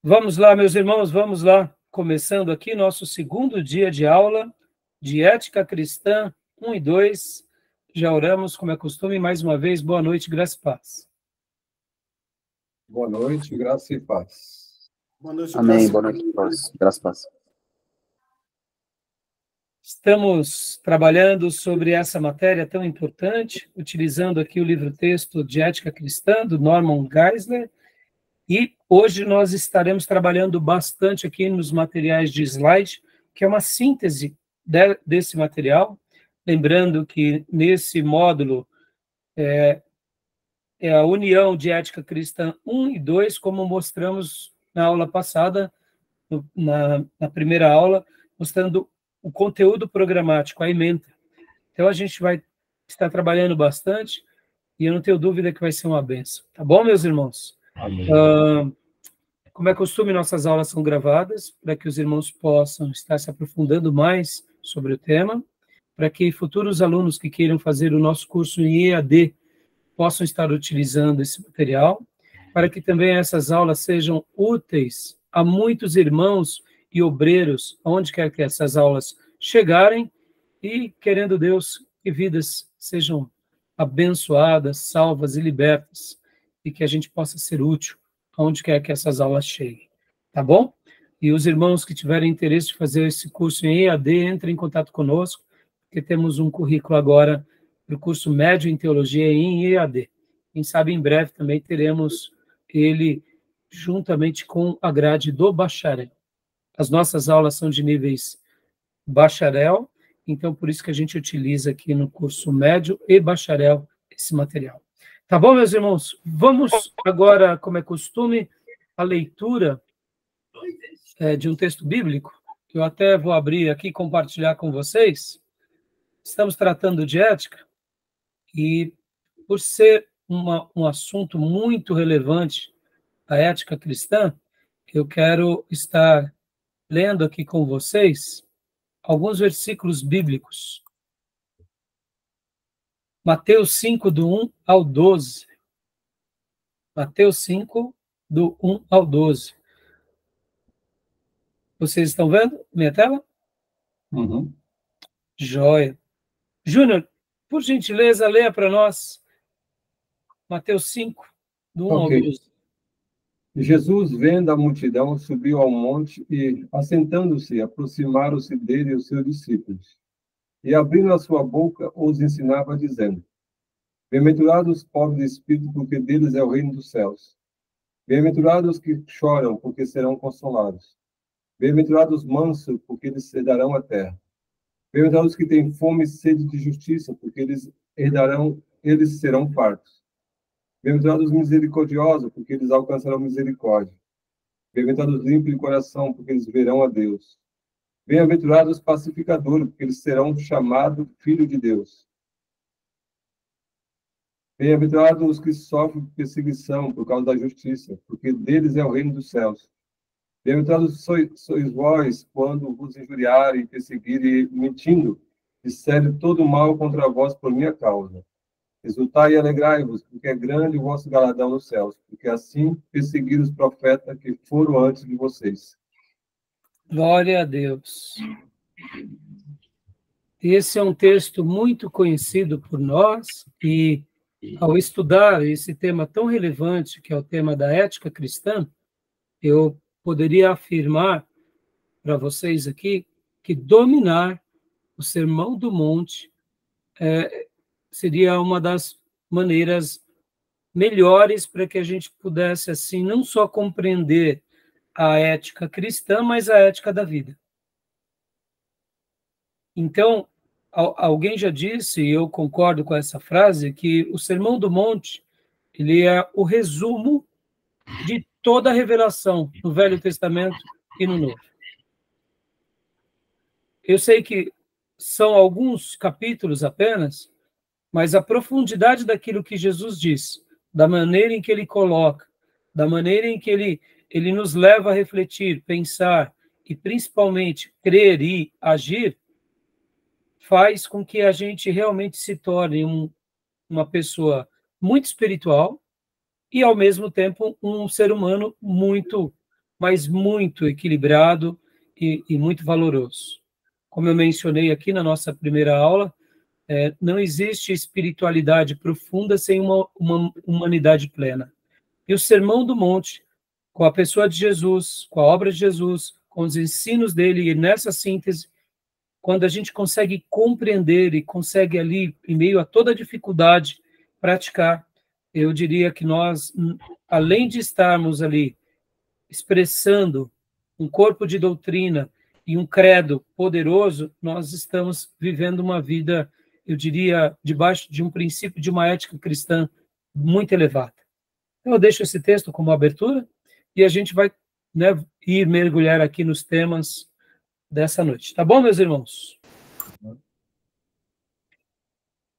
Vamos lá, meus irmãos, vamos lá. Começando aqui nosso segundo dia de aula de Ética Cristã 1 e 2. Já oramos, como é costume, mais uma vez. Boa noite, graça e paz. Boa noite, graça e paz. Boa noite, Amém, boa noite, paz. Graça e paz. Estamos trabalhando sobre essa matéria tão importante, utilizando aqui o livro-texto de Ética Cristã, do Norman Geisler, e hoje nós estaremos trabalhando bastante aqui nos materiais de slide, que é uma síntese desse material, lembrando que nesse módulo é a união de Ética Cristã 1 e 2, como mostramos na aula passada, na primeira aula, mostrando o conteúdo programático, a ementa. Então, a gente vai estar trabalhando bastante e eu não tenho dúvida que vai ser uma benção. Tá bom, meus irmãos? Amém. Como é costume, nossas aulas são gravadas para que os irmãos possam estar se aprofundando mais sobre o tema, para que futuros alunos que queiram fazer o nosso curso em EAD possam estar utilizando esse material, para que também essas aulas sejam úteis a muitos irmãos e obreiros, aonde quer que essas aulas chegarem, e, querendo Deus, que vidas sejam abençoadas, salvas e libertas, e que a gente possa ser útil aonde quer que essas aulas cheguem, tá bom? E os irmãos que tiverem interesse de fazer esse curso em EAD, entrem em contato conosco, porque temos um currículo agora para o curso médio em teologia em EAD. Quem sabe em breve também teremos ele juntamente com a grade do bacharel. As nossas aulas são de níveis bacharel, então por isso que a gente utiliza aqui no curso médio e bacharel esse material. Tá bom, meus irmãos? Vamos agora, como é costume, a leitura de um texto bíblico, que eu até vou abrir aqui e compartilhar com vocês. Estamos tratando de ética, e por ser um assunto muito relevante, a ética cristã, eu quero estar lendo aqui com vocês alguns versículos bíblicos. Mateus 5, do 1 ao 12. Mateus 5, do 1 ao 12. Vocês estão vendo minha tela? Uhum. Joia. Júnior, por gentileza, leia para nós Mateus 5, do 1 ao 12. Jesus, vendo a multidão, subiu ao monte e, assentando-se, aproximaram-se dele os seus discípulos. E, abrindo a sua boca, os ensinava, dizendo: Bem-aventurados os pobres de espírito, porque deles é o reino dos céus. Bem-aventurados os que choram, porque serão consolados. Bem-aventurados os mansos, porque eles herdarão a terra. Bem-aventurados os que têm fome e sede de justiça, porque eles serão fartos. Bem-aventurados os misericordiosos, porque eles alcançarão misericórdia. Bem-aventurados os limpos de coração, porque eles verão a Deus. Bem-aventurados os pacificadores, porque eles serão chamados filhos de Deus. Bem-aventurados os que sofrem perseguição por causa da justiça, porque deles é o reino dos céus. Bem-aventurados sois vós, quando vos injuriarem, perseguirem e, mentindo, disserem todo mal contra vós por minha causa. Exultai e alegrai-vos, porque é grande o vosso galardão nos céus, porque assim perseguiram os profetas que foram antes de vocês. Glória a Deus. Esse é um texto muito conhecido por nós, e ao estudar esse tema tão relevante, que é o tema da ética cristã, eu poderia afirmar para vocês aqui que dominar o Sermão do Monte seria uma das maneiras melhores para que a gente pudesse, assim, não só compreender a ética cristã, mas a ética da vida. Então, alguém já disse, e eu concordo com essa frase, que o Sermão do Monte ele é o resumo de toda a revelação no Velho Testamento e no Novo. Eu sei que são alguns capítulos apenas, mas a profundidade daquilo que Jesus diz, da maneira em que ele coloca, da maneira em que ele nos leva a refletir, pensar e principalmente crer e agir, faz com que a gente realmente se torne uma pessoa muito espiritual e, ao mesmo tempo, um ser humano muito mas muito equilibrado e muito valoroso. Como eu mencionei aqui na nossa primeira aula, não existe espiritualidade profunda sem uma humanidade plena. E o Sermão do Monte, com a pessoa de Jesus, com a obra de Jesus, com os ensinos dele, e nessa síntese, quando a gente consegue compreender e consegue ali, em meio a toda a dificuldade, praticar, eu diria que nós, além de estarmos ali expressando um corpo de doutrina e um credo poderoso, nós estamos vivendo uma vida, eu diria, debaixo de um princípio de uma ética cristã muito elevada. Então, eu deixo esse texto como abertura e a gente vai, né, ir mergulhar aqui nos temas dessa noite. Tá bom, meus irmãos?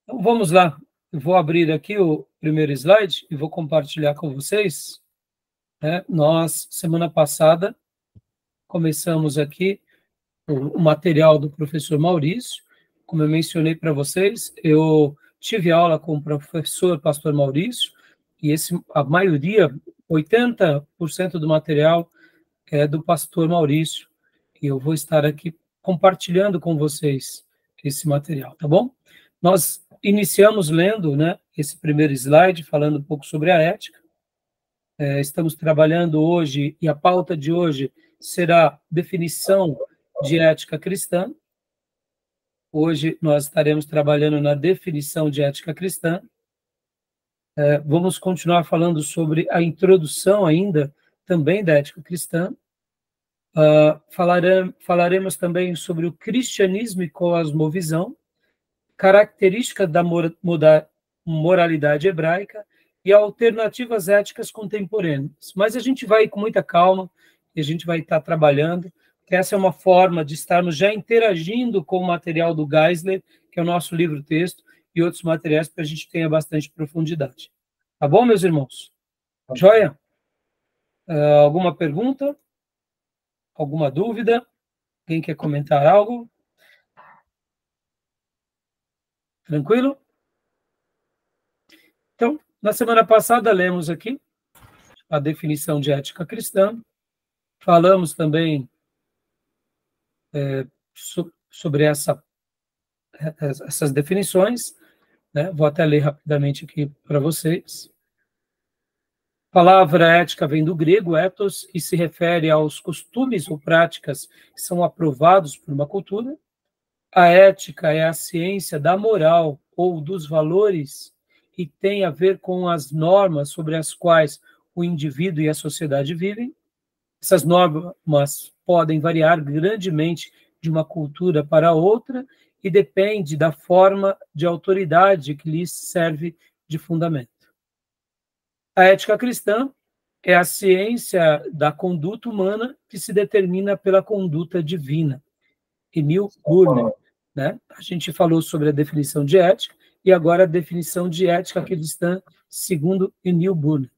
Então, vamos lá. Eu vou abrir aqui o primeiro slide e vou compartilhar com vocês. Nós, semana passada, começamos aqui o material do professor Maurício. Como eu mencionei para vocês, eu tive aula com o professor pastor Maurício, e a maioria, 80% do material é do pastor Maurício, e eu vou estar aqui compartilhando com vocês esse material, tá bom? Nós iniciamos lendo, né, esse primeiro slide, falando um pouco sobre a ética. Estamos trabalhando hoje, e a pauta de hoje será definição de ética cristã. Hoje nós estaremos trabalhando na definição de ética cristã. Vamos continuar falando sobre a introdução ainda, também da ética cristã. Falaremos também sobre o cristianismo e cosmovisão, características da moralidade hebraica e alternativas éticas contemporâneas. Mas a gente vai com muita calma e a gente vai estar trabalhando, que essa é uma forma de estarmos já interagindo com o material do Geisler, que é o nosso livro-texto, e outros materiais para a gente tenha bastante profundidade. Tá bom, meus irmãos? Joia? Alguma pergunta? Alguma dúvida? Quem quer comentar algo? Tranquilo? Então, na semana passada, lemos aqui a definição de ética cristã. Falamos também sobre essas definições, né? Vou até ler rapidamente aqui para vocês. A palavra ética vem do grego ethos e se refere aos costumes ou práticas que são aprovados por uma cultura. A ética é a ciência da moral ou dos valores e tem a ver com as normas sobre as quais o indivíduo e a sociedade vivem. Essas normas podem variar grandemente de uma cultura para outra e depende da forma de autoridade que lhes serve de fundamento. A ética cristã é a ciência da conduta humana que se determina pela conduta divina. Emil Burner, né? A gente falou sobre a definição de ética e agora a definição de ética cristã segundo Emil Burner.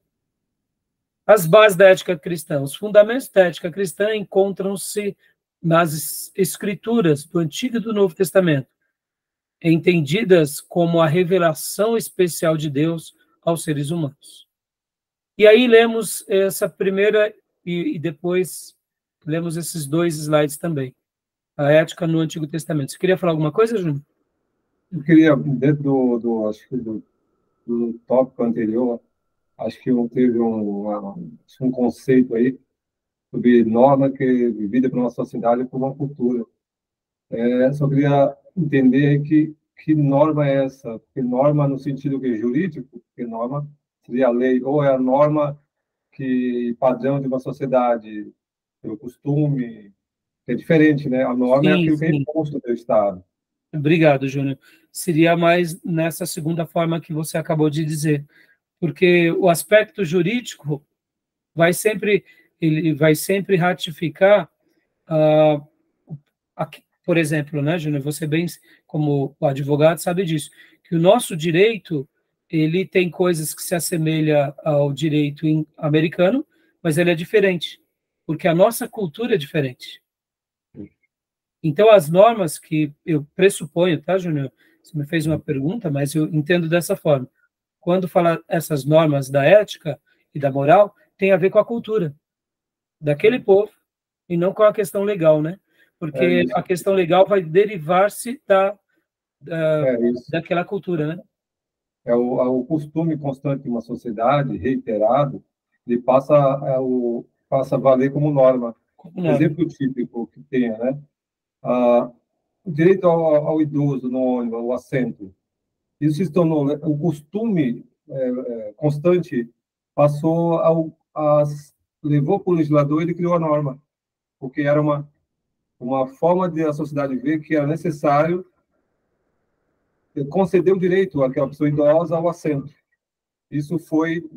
As bases da ética cristã. Os fundamentos da ética cristã encontram-se nas escrituras do Antigo e do Novo Testamento, entendidas como a revelação especial de Deus aos seres humanos. E aí lemos essa primeira e depois lemos esses dois slides também. A ética no Antigo Testamento. Você queria falar alguma coisa, Júnior? Eu queria, dentro acho que do tópico anterior, acho que teve um conceito aí sobre norma que é vivida pela nossa sociedade por uma cultura. Só queria entender que norma é essa? Que norma no sentido jurídico? Que norma seria a lei? Ou é a norma padrão de uma sociedade, pelo costume, que é diferente, né? A norma é aquilo que é imposto pelo Estado. Obrigado, Júnior. Seria mais nessa segunda forma que você acabou de dizer, porque o aspecto jurídico ele vai sempre ratificar, por exemplo, né, Júnior, você bem, como advogado, sabe disso, que o nosso direito, ele tem coisas que se assemelham ao direito americano, mas ele é diferente, porque a nossa cultura é diferente. Então, as normas que eu pressuponho, tá, Júnior? Você me fez uma pergunta, mas eu entendo dessa forma. Quando fala essas normas da ética e da moral, tem a ver com a cultura. daquele povo, e não com a questão legal, né? Porque a questão legal vai derivar-se daquela cultura, né? O costume constante de uma sociedade, reiterado, ele passa a valer como norma. Exemplo típico que tenha, né? O direito ao idoso no ônibus, ao assento. Isso se tornou o costume constante, levou para o legislador, ele criou a norma, porque era uma forma de a sociedade ver que era necessário conceder o direito àquela pessoa idosa ao assento. Isso foi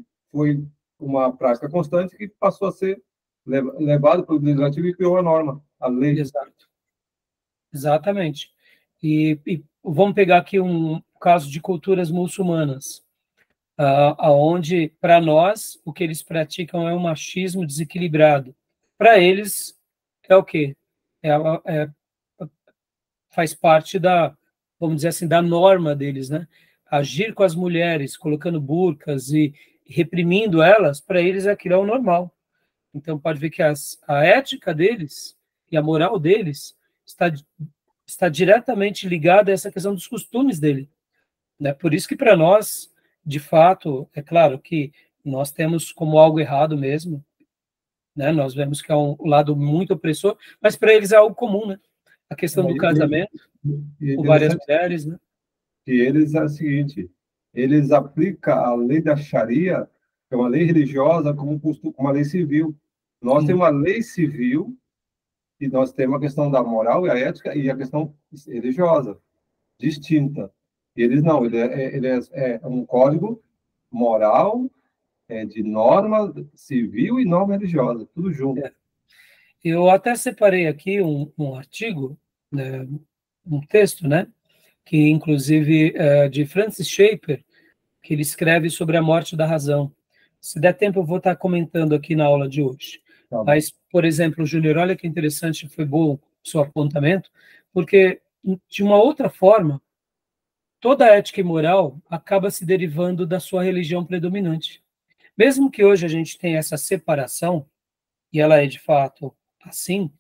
uma prática constante que passou a ser levado para o legislativo e criou a norma, a lei. Exato. Exatamente. E vamos pegar aqui um caso de culturas muçulmanas, aonde, para nós, o que eles praticam é um machismo desequilibrado. Para eles, é o quê? Faz parte vamos dizer assim, da norma deles, né? Agir com as mulheres, colocando burcas e reprimindo elas, para eles aquilo é o normal. Então, pode ver que a ética deles e a moral deles está diretamente ligada a essa questão dos costumes dele, né? Por isso que para nós, de fato, é claro que nós temos como algo errado mesmo, né? Nós vemos que é um lado muito opressor, mas para eles é algo comum, né? A questão do casamento com várias mulheres, né? Que eles é o seguinte, eles aplicam a lei da Sharia, que é uma lei religiosa, como uma lei civil. Nós temos uma lei civil e nós temos a questão da moral e a ética e a questão religiosa, distinta. Eles não, ele é um código moral, de norma civil e norma religiosa, tudo junto. Eu até separei aqui um artigo, né, um texto, né, que inclusive de Francis Schaeffer, que ele escreve sobre a morte da razão. Se der tempo, eu vou estar comentando aqui na aula de hoje. Tá. Mas, por exemplo, Júnior, olha que interessante, foi bom o seu apontamento, porque, de uma outra forma, toda a ética e moral acaba se derivando da sua religião predominante. Mesmo que hoje a gente tenha essa separação, e ela é de fato assim,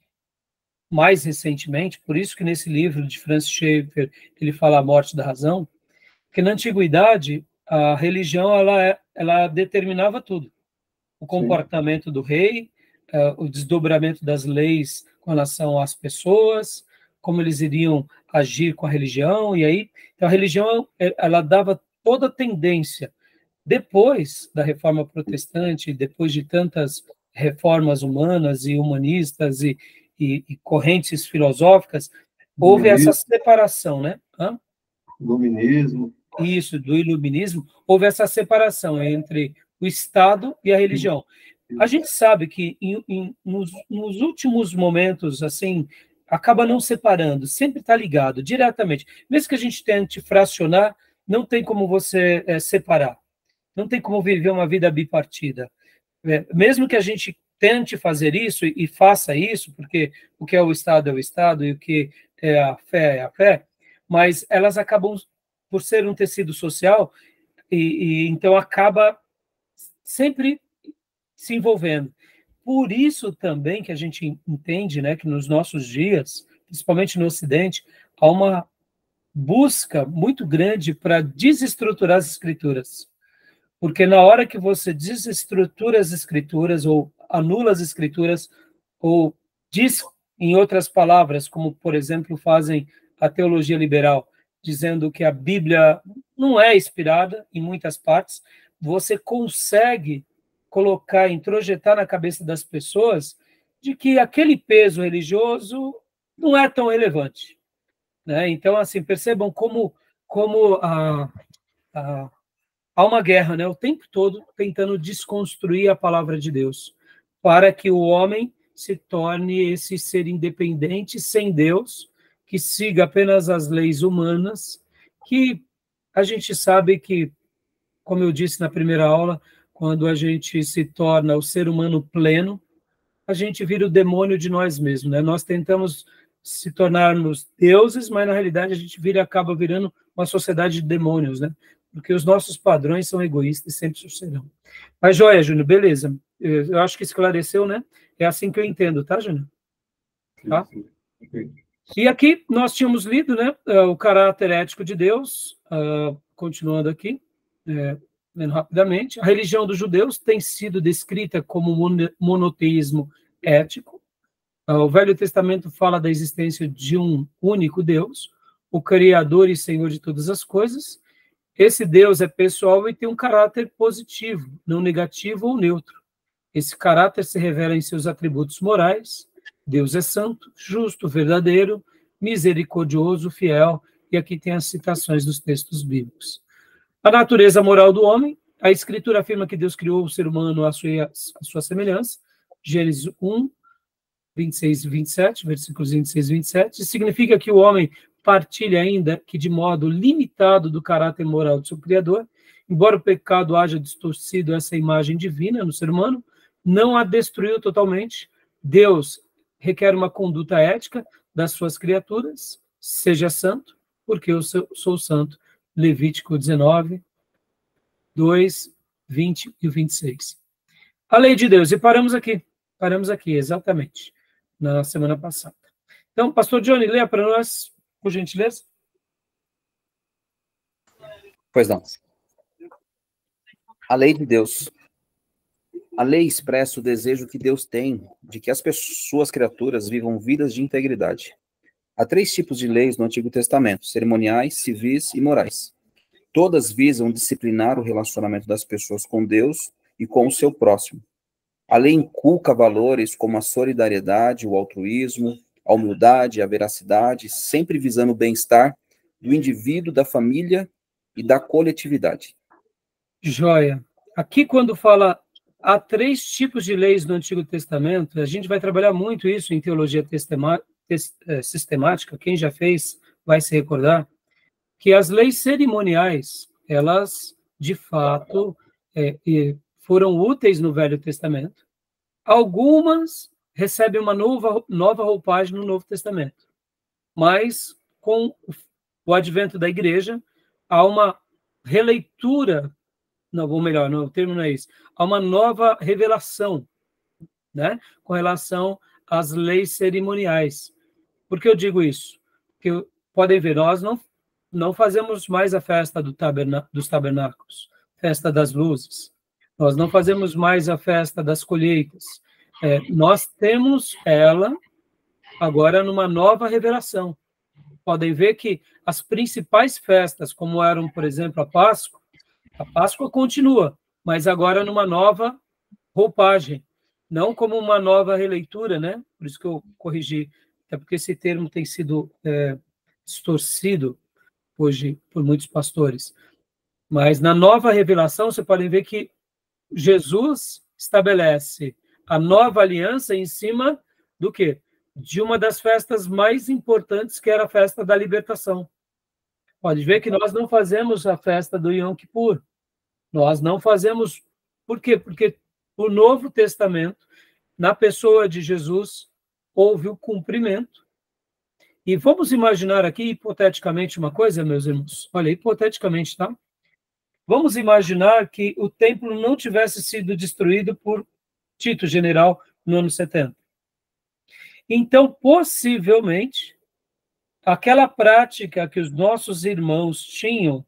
mais recentemente, por isso que nesse livro de Francis Schaeffer ele fala a morte da razão, que na antiguidade a religião ela determinava tudo. O comportamento do rei, o desdobramento das leis com relação às pessoas, como eles iriam agir com a religião, e aí, então a religião, ela dava toda a tendência. Depois da Reforma Protestante, depois de tantas reformas humanas e humanistas e correntes filosóficas, houve essa separação, né? Iluminismo. Isso, do iluminismo, houve essa separação entre o Estado e a religião. A gente sabe que nos últimos momentos, assim, acaba não separando, sempre está ligado, diretamente. Mesmo que a gente tente fracionar, não tem como você separar. Não tem como viver uma vida bipartida. Mesmo que a gente tente fazer isso e faça isso, porque o que é o Estado é o Estado e o que é a fé, mas elas acabam, por ser um tecido social, e então acaba sempre se envolvendo. Por isso também que a gente entende, né, que nos nossos dias, principalmente no Ocidente, há uma busca muito grande para desestruturar as escrituras. Porque na hora que você desestrutura as escrituras, ou anula as escrituras, ou diz, em outras palavras, como, por exemplo, fazem a teologia liberal, dizendo que a Bíblia não é inspirada em muitas partes, você consegue colocar, introjetar na cabeça das pessoas de que aquele peso religioso não é tão relevante, né? Então, assim, percebam como há uma guerra, né, o tempo todo tentando desconstruir a palavra de Deus, para que o homem se torne esse ser independente, sem Deus, que siga apenas as leis humanas, que a gente sabe que, como eu disse na primeira aula, quando a gente se torna o ser humano pleno, a gente vira o demônio de nós mesmos, né? Nós tentamos se tornarmos deuses, mas na realidade a gente acaba virando uma sociedade de demônios, né? Porque os nossos padrões são egoístas e sempre serão. Mas, joia, Júnior, beleza. Eu acho que esclareceu, né? É assim que eu entendo, tá, Júnior? Tá? E aqui nós tínhamos lido, né, o caráter ético de Deus, continuando aqui, lendo rapidamente. A religião dos judeus tem sido descrita como monoteísmo ético. O Velho Testamento fala da existência de um único Deus, o Criador e Senhor de todas as coisas. Esse Deus é pessoal e tem um caráter positivo, não negativo ou neutro. Esse caráter se revela em seus atributos morais. Deus é santo, justo, verdadeiro, misericordioso, fiel. E aqui tem as citações dos textos bíblicos. A natureza moral do homem. A Escritura afirma que Deus criou o ser humano à sua semelhança. Gênesis 1, 26 e 27, versículos 26 e 27. Significa que o homem partilha ainda que de modo limitado do caráter moral do seu Criador. Embora o pecado haja distorcido essa imagem divina no ser humano, não a destruiu totalmente. Deus requer uma conduta ética das suas criaturas. Seja santo, porque eu sou santo. Levítico 19, 2, 20 e 26. A lei de Deus. E paramos aqui, exatamente, na semana passada. Então, pastor Johnny, leia para nós, por gentileza. Pois não. A lei de Deus. A lei expressa o desejo que Deus tem de que as suas criaturas vivam vidas de integridade. Há 3 tipos de leis no Antigo Testamento: cerimoniais, civis e morais. Todas visam disciplinar o relacionamento das pessoas com Deus e com o seu próximo. A lei inculca valores como a solidariedade, o altruísmo, a humildade, a veracidade, sempre visando o bem-estar do indivíduo, da família e da coletividade. Joia. Aqui, quando fala há 3 tipos de leis no Antigo Testamento, a gente vai trabalhar muito isso em teologia sistemática. Quem já fez vai se recordar que as leis cerimoniais, elas, de fato, foram úteis no Velho Testamento. Algumas recebem uma nova roupagem no Novo Testamento. Mas, com o advento da igreja, há uma releitura, não, ou melhor, não, o termo não é isso, há uma nova revelação, né, com relação às leis cerimoniais. Por que eu digo isso? Porque, podem ver, nós não fazemos mais a festa dos tabernáculos, festa das luzes. Nós não fazemos mais a festa das colheitas. Nós temos ela agora numa nova revelação. Podem ver que as principais festas, como eram, por exemplo, a Páscoa continua, mas agora numa nova roupagem, não como uma nova releitura, né? Por isso que eu corrigi, até porque esse termo tem sido distorcido hoje por muitos pastores. Mas na nova revelação, você pode ver que Jesus estabelece a nova aliança em cima do quê? De uma das festas mais importantes, que era a festa da libertação. Pode ver que nós não fazemos a festa do Yom Kippur. Nós não fazemos. Por quê? Porque o Novo Testamento, na pessoa de Jesus, houve o cumprimento. E vamos imaginar aqui, hipoteticamente, uma coisa, meus irmãos. Olha, hipoteticamente, tá? Vamos imaginar que o templo não tivesse sido destruído por Tito General no ano 70. Então, possivelmente, aquela prática que os nossos irmãos tinham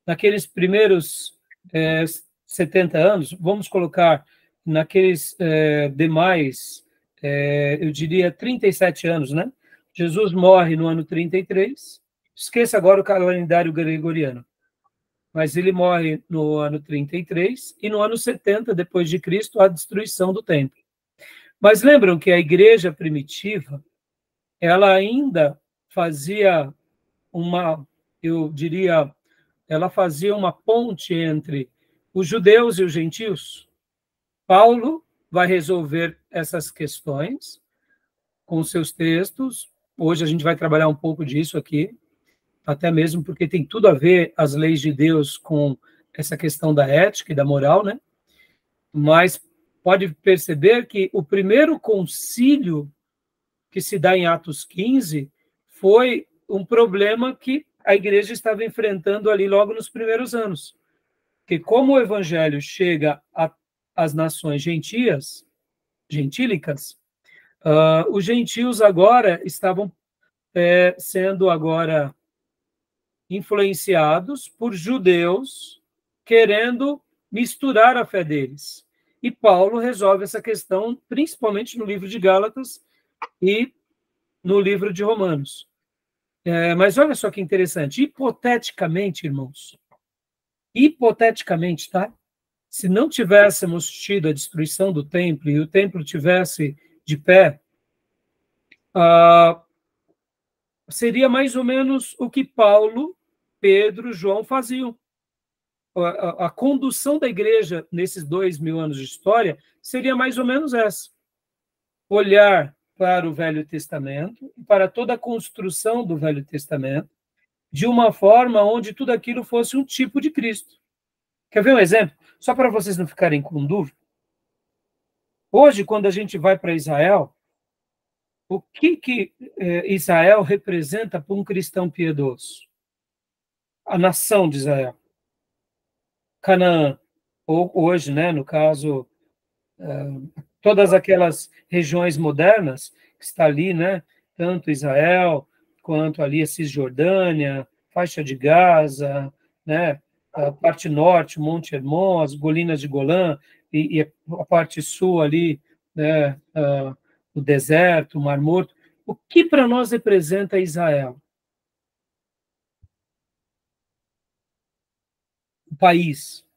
naqueles primeiros 70 anos, vamos colocar naqueles demais, eu diria 37 anos, né? Jesus morre no ano 33, esqueça agora o calendário gregoriano, mas ele morre no ano 33 e no ano 70 depois de Cristo, a destruição do templo. Mas lembram que a igreja primitiva, ela ainda fazia ela fazia uma ponte entre os judeus e os gentios. Paulo vai resolver essas questões com seus textos. Hoje a gente vai trabalhar um pouco disso aqui, até mesmo porque tem tudo a ver as leis de Deus com essa questão da ética e da moral, né? Mas pode perceber que o primeiro concílio que se dá em Atos 15 foi um problema que a igreja estava enfrentando ali logo nos primeiros anos. Que como o evangelho chega as nações gentílicas, os gentios agora estavam sendo agora influenciados por judeus querendo misturar a fé deles. E Paulo resolve essa questão principalmente no livro de Gálatas e no livro de Romanos. Mas olha só que interessante, hipoteticamente, irmãos, hipoteticamente, tá? Se não tivéssemos tido a destruição do templo e o templo tivesse de pé, seria mais ou menos o que Paulo, Pedro, João faziam. A condução da igreja nesses 2000 anos de história seria mais ou menos essa. Olhar para o Velho Testamento, para toda a construção do Velho Testamento, de uma forma onde tudo aquilo fosse um tipo de Cristo. Quer ver um exemplo? Só para vocês não ficarem com dúvida. Hoje, quando a gente vai para Israel, o que Israel representa para um cristão piedoso? A nação de Israel. Canaã, ou hoje, né, no caso, todas aquelas regiões modernas que está ali, né, tanto Israel quanto ali a Cisjordânia, faixa de Gaza, né, a parte norte, Monte Hermon, as colinas de Golã e a parte sul ali, né, o deserto, o Mar Morto. O que para nós representa Israel? O país,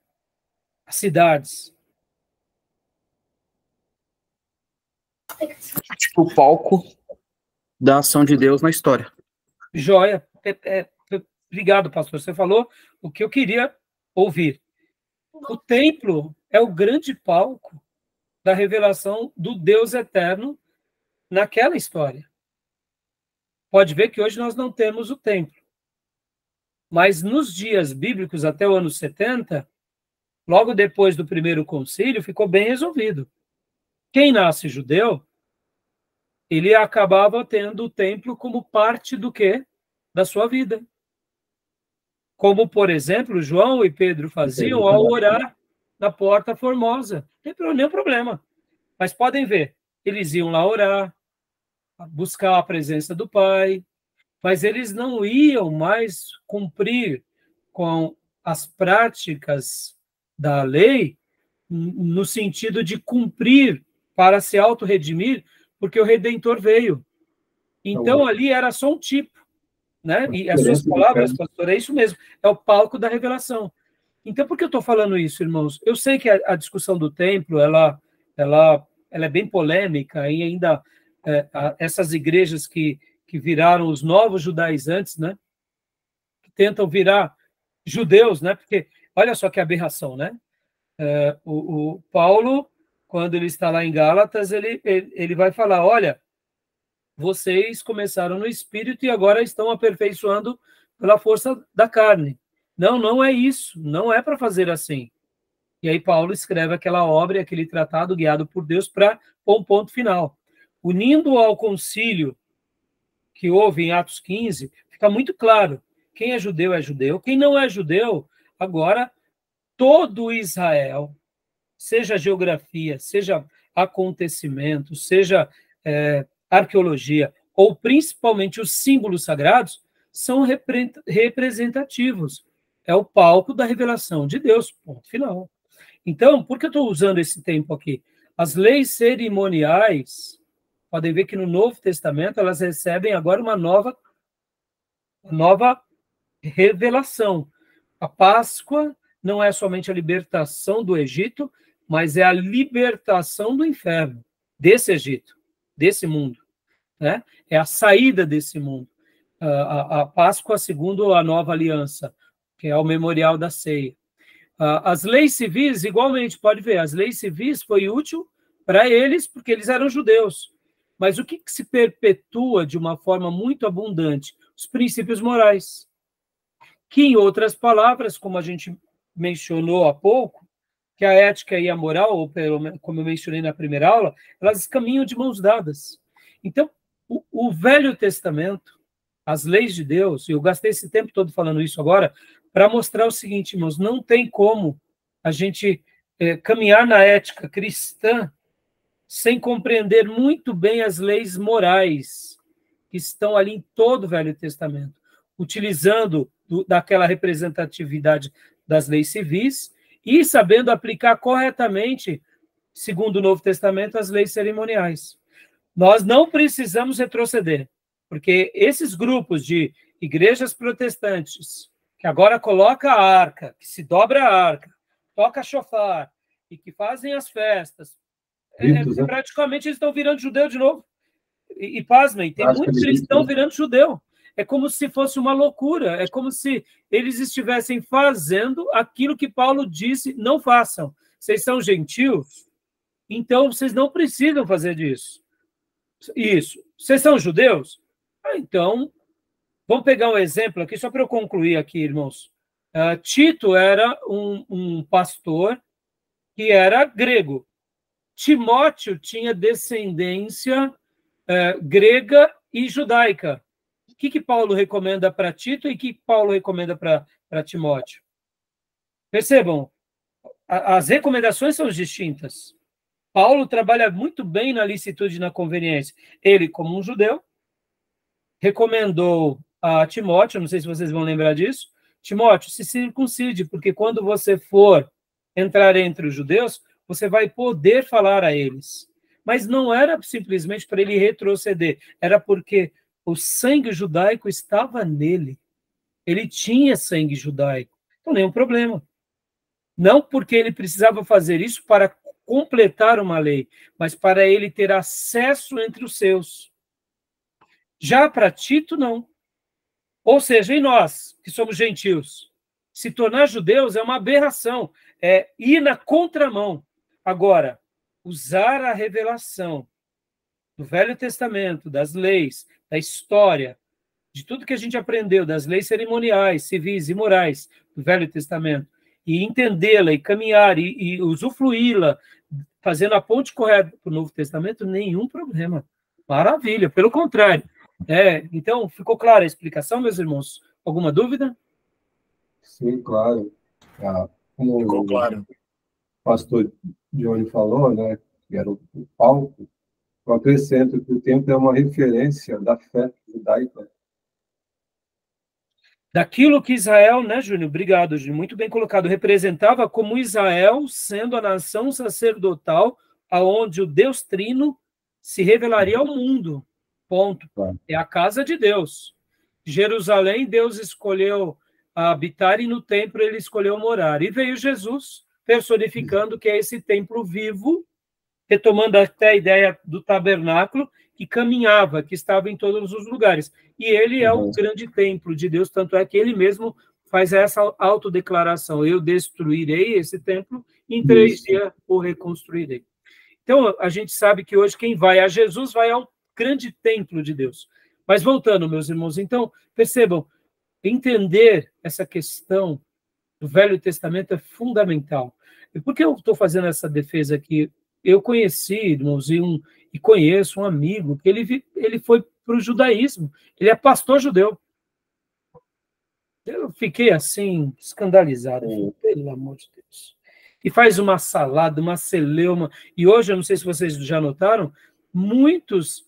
as cidades. Tipo, o palco da ação de Deus na história. Joia. Obrigado, pastor. Você falou o que eu queria ouvir. O templo é o grande palco da revelação do Deus eterno naquela história. Pode ver que hoje nós não temos o templo. Mas nos dias bíblicos, até o ano 70, logo depois do primeiro concílio, ficou bem resolvido. Quem nasce judeu, ele acabava tendo o templo como parte do quê? Da sua vida. Como, por exemplo, João e Pedro faziam ao orar na Porta Formosa. Não tem nenhum problema. Mas podem ver, eles iam lá orar, buscar a presença do Pai, mas eles não iam mais cumprir com as práticas da lei no sentido de cumprir para se auto-redimir, porque o Redentor veio. Então, ali era só um tipo, né? E as suas palavras, pastor, é isso mesmo, é o palco da revelação. Então, por que eu estou falando isso, irmãos? Eu sei que a discussão do templo, ela é bem polêmica, e ainda essas igrejas que viraram os novos judaizantes, né? Que tentam virar judeus, né? Porque, olha só que aberração, né? O Paulo, quando ele está lá em Gálatas, ele vai falar, olha, vocês começaram no Espírito e agora estão aperfeiçoando pela força da carne. Não, não é isso, não é para fazer assim. E aí Paulo escreve aquela obra, aquele tratado guiado por Deus para pôr um ponto final. Unindo ao concílio que houve em Atos 15, fica muito claro, quem é judeu, quem não é judeu, agora todo Israel, seja geografia, seja acontecimento, seja arqueologia, ou principalmente os símbolos sagrados, são representativos. É o palco da revelação de Deus, ponto final. Então, por que eu estou usando esse tempo aqui? As leis cerimoniais, podem ver que no Novo Testamento, elas recebem agora uma nova revelação. A Páscoa não é somente a libertação do Egito, mas é a libertação do inferno, desse Egito, desse mundo, né? É a saída desse mundo. A Páscoa, segundo a nova aliança, que é o memorial da ceia. As leis civis, igualmente, pode ver, as leis civis foi útil para eles, porque eles eram judeus. Mas o que se perpetua de uma forma muito abundante? Os princípios morais. Que, em outras palavras, como a gente mencionou há pouco, que a ética e a moral, ou como eu mencionei na primeira aula, elas caminham de mãos dadas. Então, o Velho Testamento, as leis de Deus, e eu gastei esse tempo todo falando isso agora, para mostrar o seguinte, irmãos, não tem como a gente caminhar na ética cristã sem compreender muito bem as leis morais que estão ali em todo o Velho Testamento, utilizando daquela representatividade das leis civis e sabendo aplicar corretamente, segundo o Novo Testamento, as leis cerimoniais. Nós não precisamos retroceder, porque esses grupos de igrejas protestantes, que agora coloca a arca, que se dobra a arca, toca chofar, e que fazem as festas, praticamente eles estão virando judeu de novo. E pasmem, tem muitos cristãos virando judeu. É como se fosse uma loucura, é como se eles estivessem fazendo aquilo que Paulo disse, não façam. Vocês são gentios, então vocês não precisam fazer disso. Isso. Vocês são judeus? Então, vamos pegar um exemplo aqui, só para eu concluir aqui, irmãos. Tito era um pastor que era grego. Timóteo tinha descendência grega e judaica. O que Paulo recomenda para Tito e o que Paulo recomenda para Timóteo? Percebam, as recomendações são distintas. Paulo trabalha muito bem na licitude e na conveniência. Ele, como um judeu, recomendou a Timóteo, não sei se vocês vão lembrar disso, Timóteo, se circuncide, porque quando você for entrar entre os judeus, você vai poder falar a eles. Mas não era simplesmente para ele retroceder, era porque o sangue judaico estava nele. Ele tinha sangue judaico. Então, nenhum problema. Não porque ele precisava fazer isso para completar uma lei, mas para ele ter acesso entre os seus. Já para Tito, não. Ou seja, em nós, que somos gentios, se tornar judeus é uma aberração, é ir na contramão. Agora, usar a revelação do Velho Testamento, das leis, da história, de tudo que a gente aprendeu, das leis cerimoniais, civis e morais do Velho Testamento, e entendê-la, e caminhar, e usufruí-la, fazendo a ponte correta para o Novo Testamento, nenhum problema. Maravilha, pelo contrário. Então, ficou clara a explicação, meus irmãos? Alguma dúvida? Sim, claro. Como ficou claro. O pastor Johnny falou, né, que era o palco, eu acrescento que o templo é uma referência da fé judaica. Daquilo que Israel, né, Júnior? Obrigado, Júnior. Muito bem colocado. Representava como Israel sendo a nação sacerdotal aonde o Deus Trino se revelaria ao mundo. Ponto. É a casa de Deus. Jerusalém, Deus escolheu habitar e no templo ele escolheu morar. E veio Jesus personificando que é esse templo vivo, retomando até a ideia do tabernáculo, que caminhava, que estava em todos os lugares. E ele é o grande templo de Deus, tanto é que ele mesmo faz essa autodeclaração: eu destruirei esse templo, em 3 dias o reconstruirei. Então, a gente sabe que hoje quem vai a Jesus vai ao grande templo de Deus. Mas voltando, meus irmãos, então, percebam, entender essa questão do Velho Testamento é fundamental. E por que eu estou fazendo essa defesa aqui? Eu conheci, irmãos, e conheço um amigo que ele foi para o judaísmo, ele é pastor judeu. Eu fiquei assim, escandalizado, falei, pelo amor de Deus. E faz uma salada, uma celeuma, e hoje, eu não sei se vocês já notaram, muitas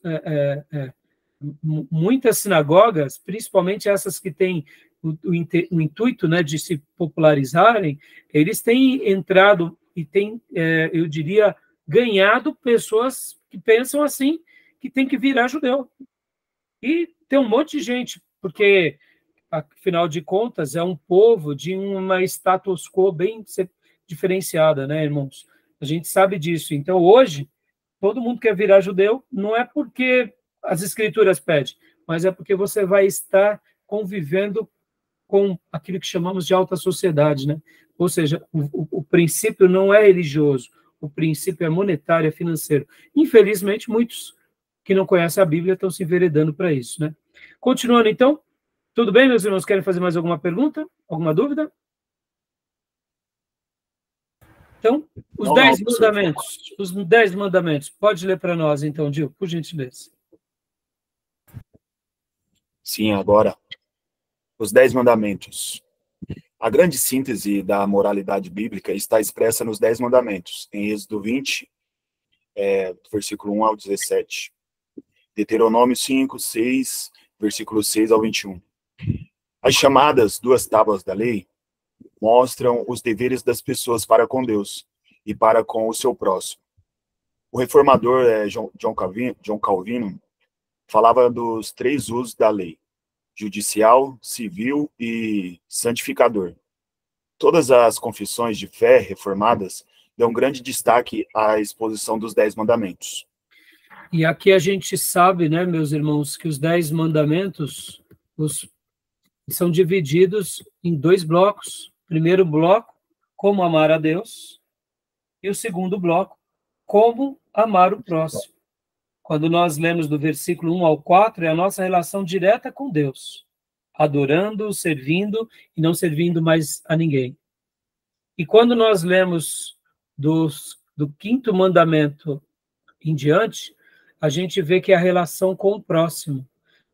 sinagogas, principalmente essas que têm o intuito, né, de se popularizarem, eles têm entrado e têm, eu diria, ganhado pessoas que pensam assim, que tem que virar judeu. E tem um monte de gente, porque, afinal de contas, é um povo de uma status quo bem diferenciada, né, irmãos? A gente sabe disso. Então, hoje, todo mundo quer virar judeu, não é porque as escrituras pedem, mas é porque você vai estar convivendo com aquilo que chamamos de alta sociedade, né? Ou seja, o princípio não é religioso, o princípio é monetário, é financeiro. Infelizmente, muitos que não conhecem a Bíblia estão se enveredando para isso, né? Continuando, então. Tudo bem, meus irmãos? Querem fazer mais alguma pergunta? Alguma dúvida? Então, os 10 mandamentos. Os 10 mandamentos. Pode ler para nós, então, Dil, por gentileza. Sim, agora. Os 10 mandamentos. A grande síntese da moralidade bíblica está expressa nos 10 mandamentos, em Êxodo 20, versículo 1 ao 17. Deuteronômio 5, 6, versículo 6 ao 21. As chamadas 2 tábuas da lei mostram os deveres das pessoas para com Deus e para com o seu próximo. O reformador John Calvino falava dos 3 usos da lei: judicial, civil e santificador. Todas as confissões de fé reformadas dão grande destaque à exposição dos 10 mandamentos. E aqui a gente sabe, né, meus irmãos, que os 10 mandamentos são divididos em 2 blocos. O primeiro bloco, como amar a Deus, e o segundo bloco, como amar o próximo. Quando nós lemos do versículo 1 ao 4, é a nossa relação direta com Deus, adorando, servindo e não servindo mais a ninguém. E quando nós lemos do 5º mandamento em diante, a gente vê que é a relação com o próximo,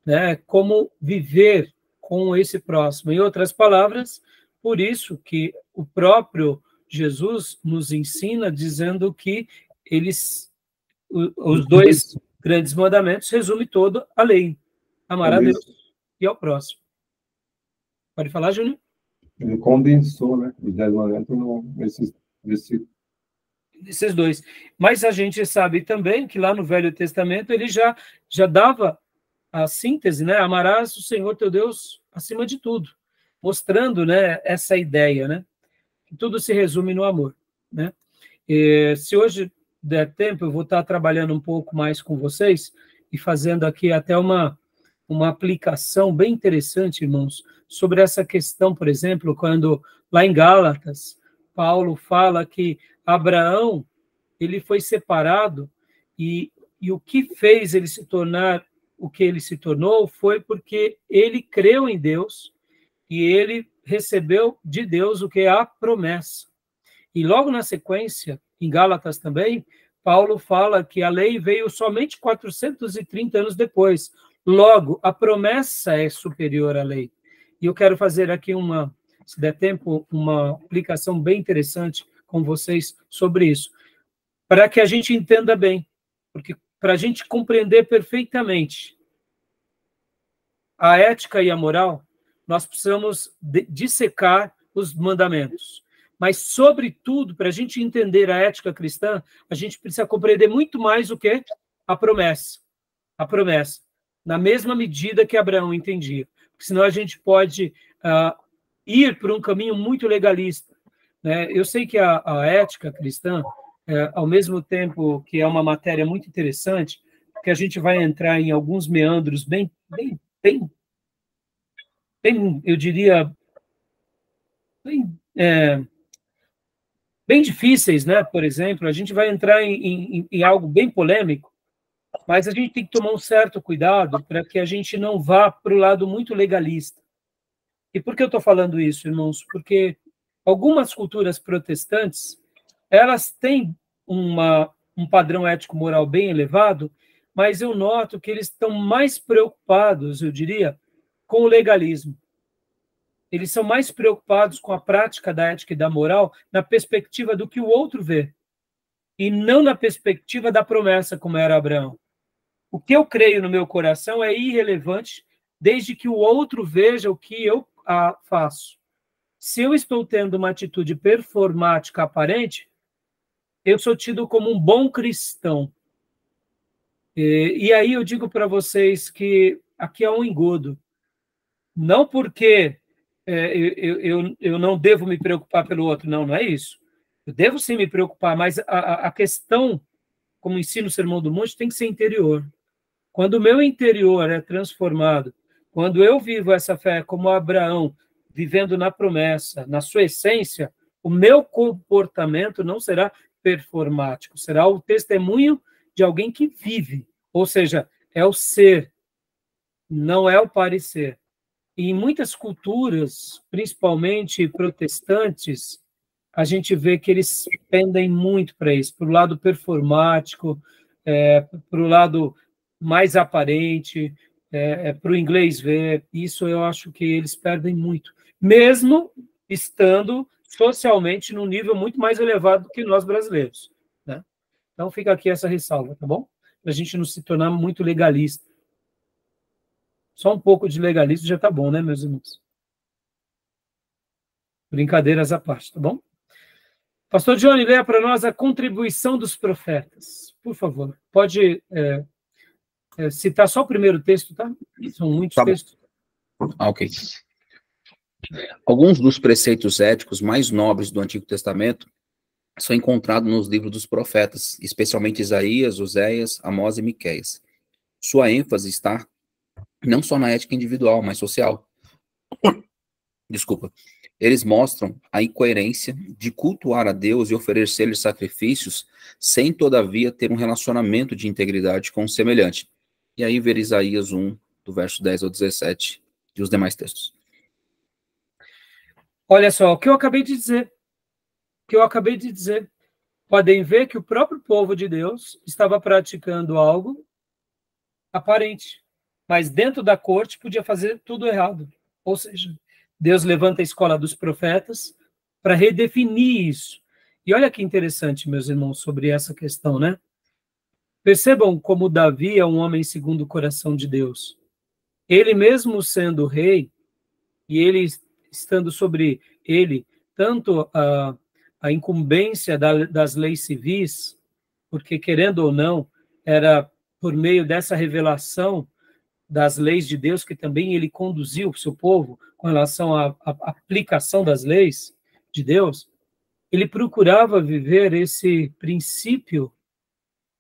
né? Como viver com esse próximo. Em outras palavras, por isso que o próprio Jesus nos ensina dizendo que os 2 grandes mandamentos resumem toda a lei: amar a Deus e ao próximo. Pode falar, Júnior? Ele condensou, né, os 10 mandamentos nesses versículos. Esses 2. Mas a gente sabe também que lá no Velho Testamento ele já dava a síntese, né? Amarás o Senhor teu Deus acima de tudo, mostrando, né, essa ideia, né? Que tudo se resume no amor, né? E, se hoje der tempo, eu vou estar trabalhando um pouco mais com vocês e fazendo aqui até uma aplicação bem interessante, irmãos, sobre essa questão, por exemplo, quando lá em Gálatas, Paulo fala que Abraão, ele foi separado e o que fez ele se tornar o que ele se tornou foi porque ele creu em Deus e ele recebeu de Deus o que é a promessa. E logo na sequência, em Gálatas também, Paulo fala que a lei veio somente 430 anos depois. Logo, a promessa é superior à lei. E eu quero fazer aqui se der tempo, uma aplicação bem interessante com vocês sobre isso, para que a gente entenda bem, porque para a gente compreender perfeitamente a ética e a moral, nós precisamos dissecar os mandamentos. Mas, sobretudo, para a gente entender a ética cristã, a gente precisa compreender muito mais o que? A promessa. A promessa. Na mesma medida que Abraão entendia. Porque senão a gente pode ir por um caminho muito legalista, né? Eu sei que a ética cristã, ao mesmo tempo que é uma matéria muito interessante, que a gente vai entrar em alguns meandros bem, eu diria, bem difíceis, né? Por exemplo, a gente vai entrar em algo bem polêmico, mas a gente tem que tomar um certo cuidado para que a gente não vá para o lado muito legalista. E por que eu estou falando isso, irmãos? Porque algumas culturas protestantes, elas têm um padrão ético-moral bem elevado, mas eu noto que eles estão mais preocupados, eu diria, com o legalismo. Eles são mais preocupados com a prática da ética e da moral na perspectiva do que o outro vê, e não na perspectiva da promessa, como era Abraão. O que eu creio no meu coração é irrelevante, desde que o outro veja o que eu faço. Se eu estou tendo uma atitude performática aparente, eu sou tido como um bom cristão. E aí eu digo para vocês que aqui é um engodo. Não porque eu não devo me preocupar pelo outro, não é isso. Eu devo sim me preocupar, mas a questão, como ensina o Sermão do Monte, tem que ser interior. Quando o meu interior é transformado, quando eu vivo essa fé como Abraão, vivendo na promessa, na sua essência, o meu comportamento não será performático, será o testemunho de alguém que vive, ou seja, é o ser, não é o parecer. E em muitas culturas, principalmente protestantes, a gente vê que eles pendem muito para isso, para o lado performático, para o lado mais aparente, para o inglês ver. Isso eu acho que eles perdem muito. Mesmo estando socialmente num nível muito mais elevado do que nós brasileiros, né? Então fica aqui essa ressalva, tá bom? Para a gente não se tornar muito legalista. Só um pouco de legalismo já tá bom, né, meus irmãos? Brincadeiras à parte, tá bom? Pastor Johnny, leia para nós a contribuição dos profetas. Por favor, pode citar só o primeiro texto, tá? São muitos textos. Ok. Alguns dos preceitos éticos mais nobres do Antigo Testamento são encontrados nos livros dos profetas, especialmente Isaías, Oséias, Amós e Miqueias. Sua ênfase está não só na ética individual, mas social. Desculpa. Eles mostram a incoerência de cultuar a Deus e oferecer-lhe sacrifícios sem, todavia, ter um relacionamento de integridade com o semelhante. E aí ver Isaías 1, do verso 10 ao 17, e os demais textos. Olha só, o que eu acabei de dizer. Podem ver que o próprio povo de Deus estava praticando algo aparente, mas dentro da corte podia fazer tudo errado. Ou seja, Deus levanta a escola dos profetas para redefinir isso. E olha que interessante, meus irmãos, sobre essa questão, né? Percebam como Davi é um homem segundo o coração de Deus. Ele mesmo sendo rei, e ele estando sobre ele tanto a incumbência das leis civis, porque, querendo ou não, era por meio dessa revelação das leis de Deus que também ele conduziu o seu povo com relação à aplicação das leis de Deus, ele procurava viver esse princípio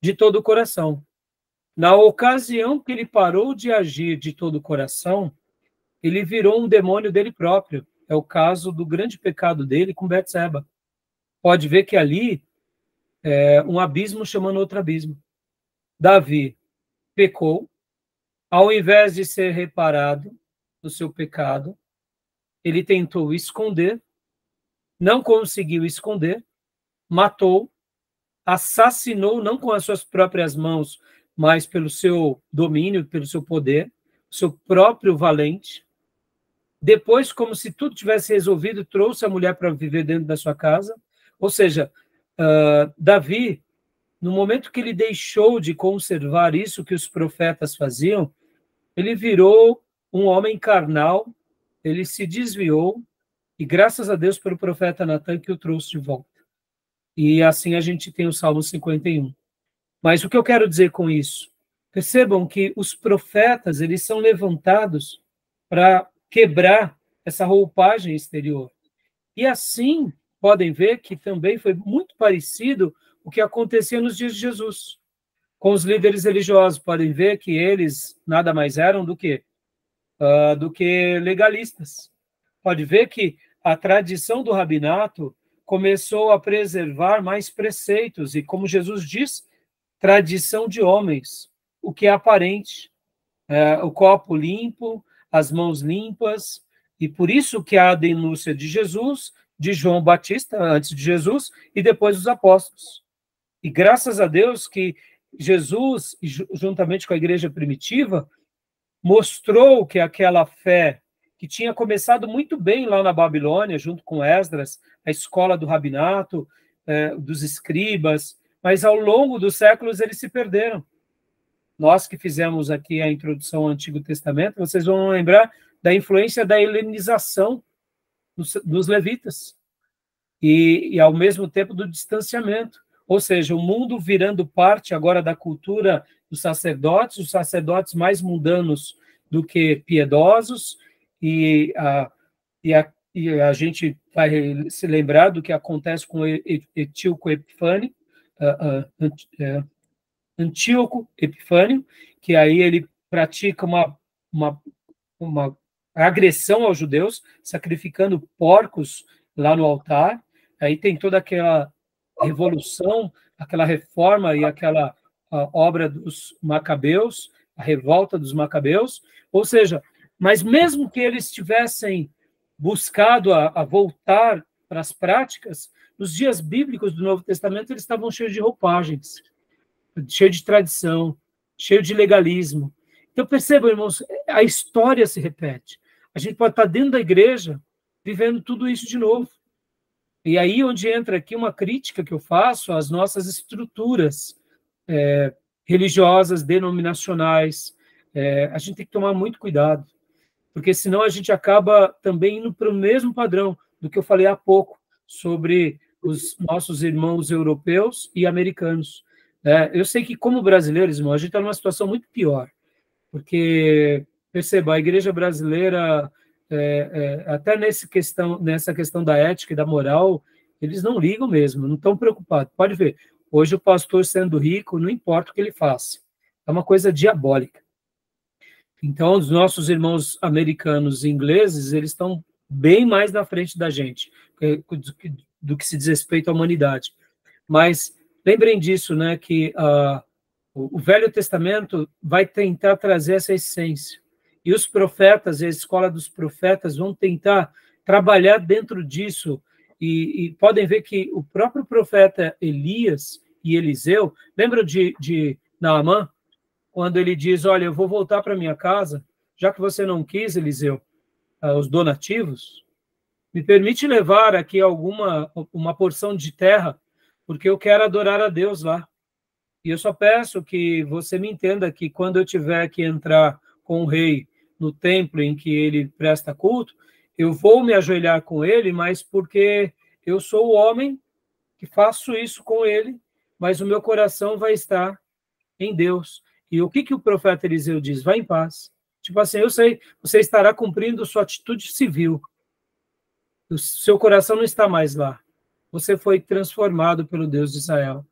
de todo o coração. Na ocasião que ele parou de agir de todo o coração, ele virou um demônio dele próprio. É o caso do grande pecado dele com Betseba. Pode ver que ali é um abismo chamando outro abismo. Davi pecou, ao invés de ser reparado no seu pecado, ele tentou esconder, não conseguiu esconder, matou, assassinou, não com as suas próprias mãos, mas pelo seu domínio, pelo seu poder, o seu próprio valente. Depois, como se tudo tivesse resolvido, trouxe a mulher para viver dentro da sua casa. Ou seja, Davi, no momento que ele deixou de conservar isso que os profetas faziam, ele virou um homem carnal, ele se desviou, e graças a Deus pelo profeta Natan que o trouxe de volta. E assim a gente tem o Salmo 51. Mas o que eu quero dizer com isso? Percebam que os profetas, eles são levantados para quebrar essa roupagem exterior. E assim, podem ver que também foi muito parecido o que acontecia nos dias de Jesus. Com os líderes religiosos, podem ver que eles nada mais eram do que legalistas. Pode ver que a tradição do rabinato começou a preservar mais preceitos, e como Jesus diz, tradição de homens, o que é aparente, o copo limpo, as mãos limpas, e por isso que há a denúncia de Jesus, de João Batista, antes de Jesus, e depois dos apóstolos. E graças a Deus que Jesus, juntamente com a igreja primitiva, mostrou que aquela fé que tinha começado muito bem lá na Babilônia, junto com Esdras, a escola do rabinato, dos escribas, mas ao longo dos séculos eles se perderam. Nós que fizemos aqui a introdução ao Antigo Testamento, vocês vão lembrar da influência da helenização dos levitas e ao mesmo tempo do distanciamento. Ou seja, o mundo virando parte agora da cultura dos sacerdotes, os sacerdotes mais mundanos do que piedosos, e a gente vai se lembrar do que acontece com Etíoco Epifânio, Antíoco Epifânio, que aí ele pratica uma agressão aos judeus, sacrificando porcos lá no altar. Aí tem toda aquela revolução, aquela reforma e aquela obra dos Macabeus, a revolta dos Macabeus. Ou seja, mas mesmo que eles tivessem buscado a voltar para as práticas, nos dias bíblicos do Novo Testamento eles estavam cheios de roupagens, cheio de tradição, cheio de legalismo. Então, percebam, irmãos, a história se repete. A gente pode estar dentro da igreja, vivendo tudo isso de novo. E aí onde entra aqui uma crítica que eu faço às nossas estruturas religiosas, denominacionais. A gente tem que tomar muito cuidado, porque senão a gente acaba também indo para o mesmo padrão do que eu falei há pouco, sobre os nossos irmãos europeus e americanos. Eu sei que, como brasileiros, irmão, a gente está numa situação muito pior, porque, perceba, a igreja brasileira, até nessa questão da ética e da moral, eles não ligam mesmo, não estão preocupados. Pode ver, hoje o pastor sendo rico, não importa o que ele faça, é uma coisa diabólica. Então, os nossos irmãos americanos e ingleses, eles estão bem mais na frente da gente, do que se diz respeito à humanidade. Mas lembrem disso, né, que o Velho Testamento vai tentar trazer essa essência. E os profetas, a escola dos profetas, vão tentar trabalhar dentro disso. E podem ver que o próprio profeta Elias e Eliseu, lembram de Naamã? Quando ele diz, olha, eu vou voltar para minha casa, já que você não quis, Eliseu, os donativos, me permite levar aqui uma porção de terra, porque eu quero adorar a Deus lá. E eu só peço que você me entenda que quando eu tiver que entrar com o rei no templo em que ele presta culto, eu vou me ajoelhar com ele, mas porque eu sou o homem que faço isso com ele, mas o meu coração vai estar em Deus. E o que o profeta Eliseu diz? Vai em paz. Tipo assim, eu sei, você estará cumprindo sua atitude civil. O seu coração não está mais lá. Você foi transformado pelo Deus de Israel.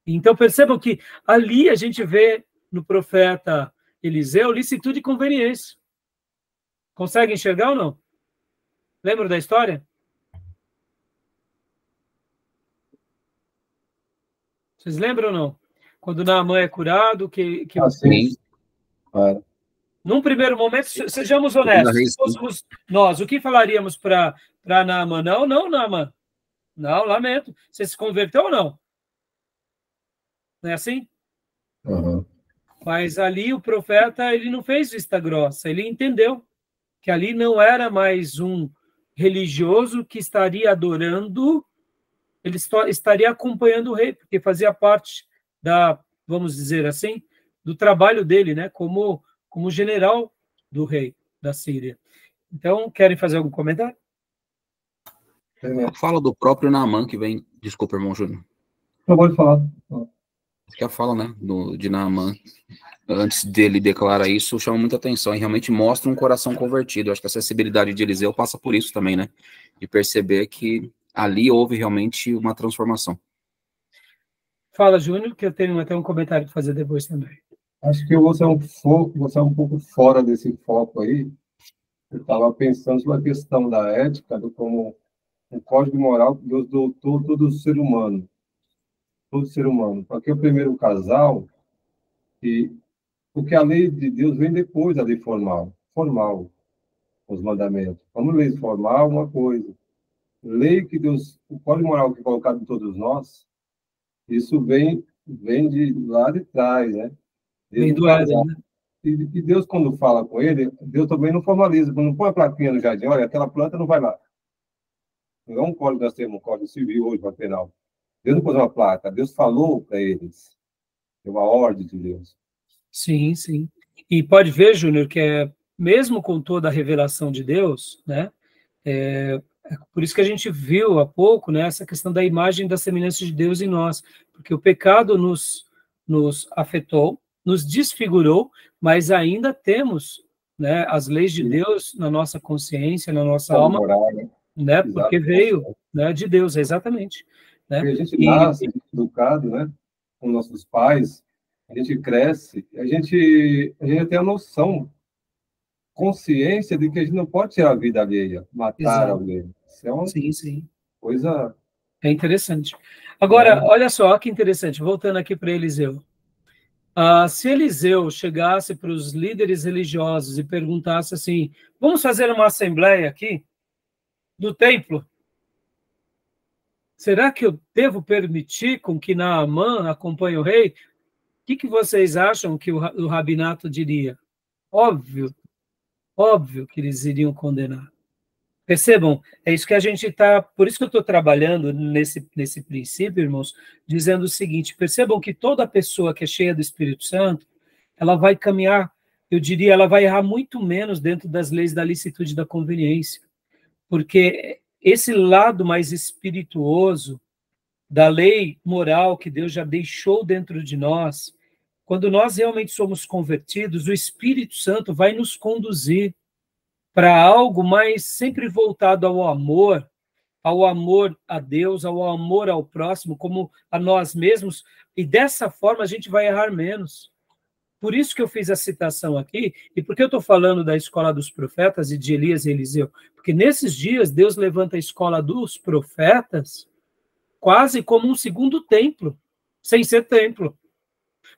Então, percebam que ali a gente vê no profeta Eliseu licitude e conveniência. Consegue enxergar ou não? Lembra da história? Vocês lembram ou não? Quando Naamã é curado, sim. Num primeiro momento, sejamos honestos, se fôssemos nós, o que falaríamos para Naamã? Não, Naamã. Não, lamento. Você se converteu ou não? Não é assim? Uhum. Mas ali o profeta, ele não fez vista grossa, ele entendeu que ali não era mais um religioso que estaria adorando, ele estaria acompanhando o rei, porque fazia parte vamos dizer assim, do trabalho dele, né, como general do rei da Síria. Então, querem fazer algum comentário? Fala do próprio Naamã que vem. Desculpa, irmão Júnior. Não pode falar. Que a fala, né, de Naamã, antes dele declarar isso, chama muita atenção e realmente mostra um coração convertido. Eu acho que a sensibilidade de Eliseu passa por isso também, né? De perceber que ali houve realmente uma transformação. Fala, Júnior, que eu tenho até um comentário para fazer depois também. Acho que você é um pouco fora desse foco aí. Eu estava pensando sobre a questão da ética, como um código moral que Deus dotou todo ser humano. Todo ser humano. Porque o primeiro casal, porque a lei de Deus vem depois da lei formal. Formal, os mandamentos. Vamos lei formal, uma coisa. Lei que Deus, o código moral que é colocado em todos nós, isso vem de lá de trás, né? Vem do Éden, né? E Deus, quando fala com ele, Deus também não formaliza, não põe a plaquinha no jardim, olha, aquela planta não vai lá. Não é um código, nós temos um código civil hoje, penal. Deus não pôs uma placa, Deus falou para eles. É uma ordem de Deus. Sim, sim. E pode ver, Júnior, que mesmo com toda a revelação de Deus, né, é por isso que a gente viu há pouco, né, essa questão da imagem da semelhança de Deus em nós, porque o pecado nos afetou, nos desfigurou, mas ainda temos, né, as leis de Deus na nossa consciência, na nossa alma, né, porque veio, né, de Deus, exatamente. Né? Porque a gente nasce educado, né, com nossos pais, a gente cresce, a gente tem a noção, consciência de que a gente não pode tirar a vida alheia, matar alguém. Isso é uma coisa... É interessante. Agora, olha só que interessante, voltando aqui para Eliseu. Se Eliseu chegasse para os líderes religiosos e perguntasse assim, vamos fazer uma assembleia aqui do templo? Será que eu devo permitir com que Naamã acompanhe o rei? O que vocês acham que o rabinato diria? Óbvio que eles iriam condenar. Percebam, é isso que a gente está, por isso que eu estou trabalhando nesse princípio, irmãos, dizendo o seguinte, percebam que toda pessoa que é cheia do Espírito Santo, ela vai caminhar, eu diria, ela vai errar muito menos dentro das leis da licitude e da conveniência, porque esse lado mais espirituoso da lei moral que Deus já deixou dentro de nós, quando nós realmente somos convertidos, o Espírito Santo vai nos conduzir para algo mais sempre voltado ao amor a Deus, ao amor ao próximo, como a nós mesmos, e dessa forma a gente vai errar menos. Por isso que eu fiz a citação aqui, e por que eu estou falando da escola dos profetas e de Elias e Eliseu? Porque nesses dias Deus levanta a escola dos profetas quase como um segundo templo, sem ser templo.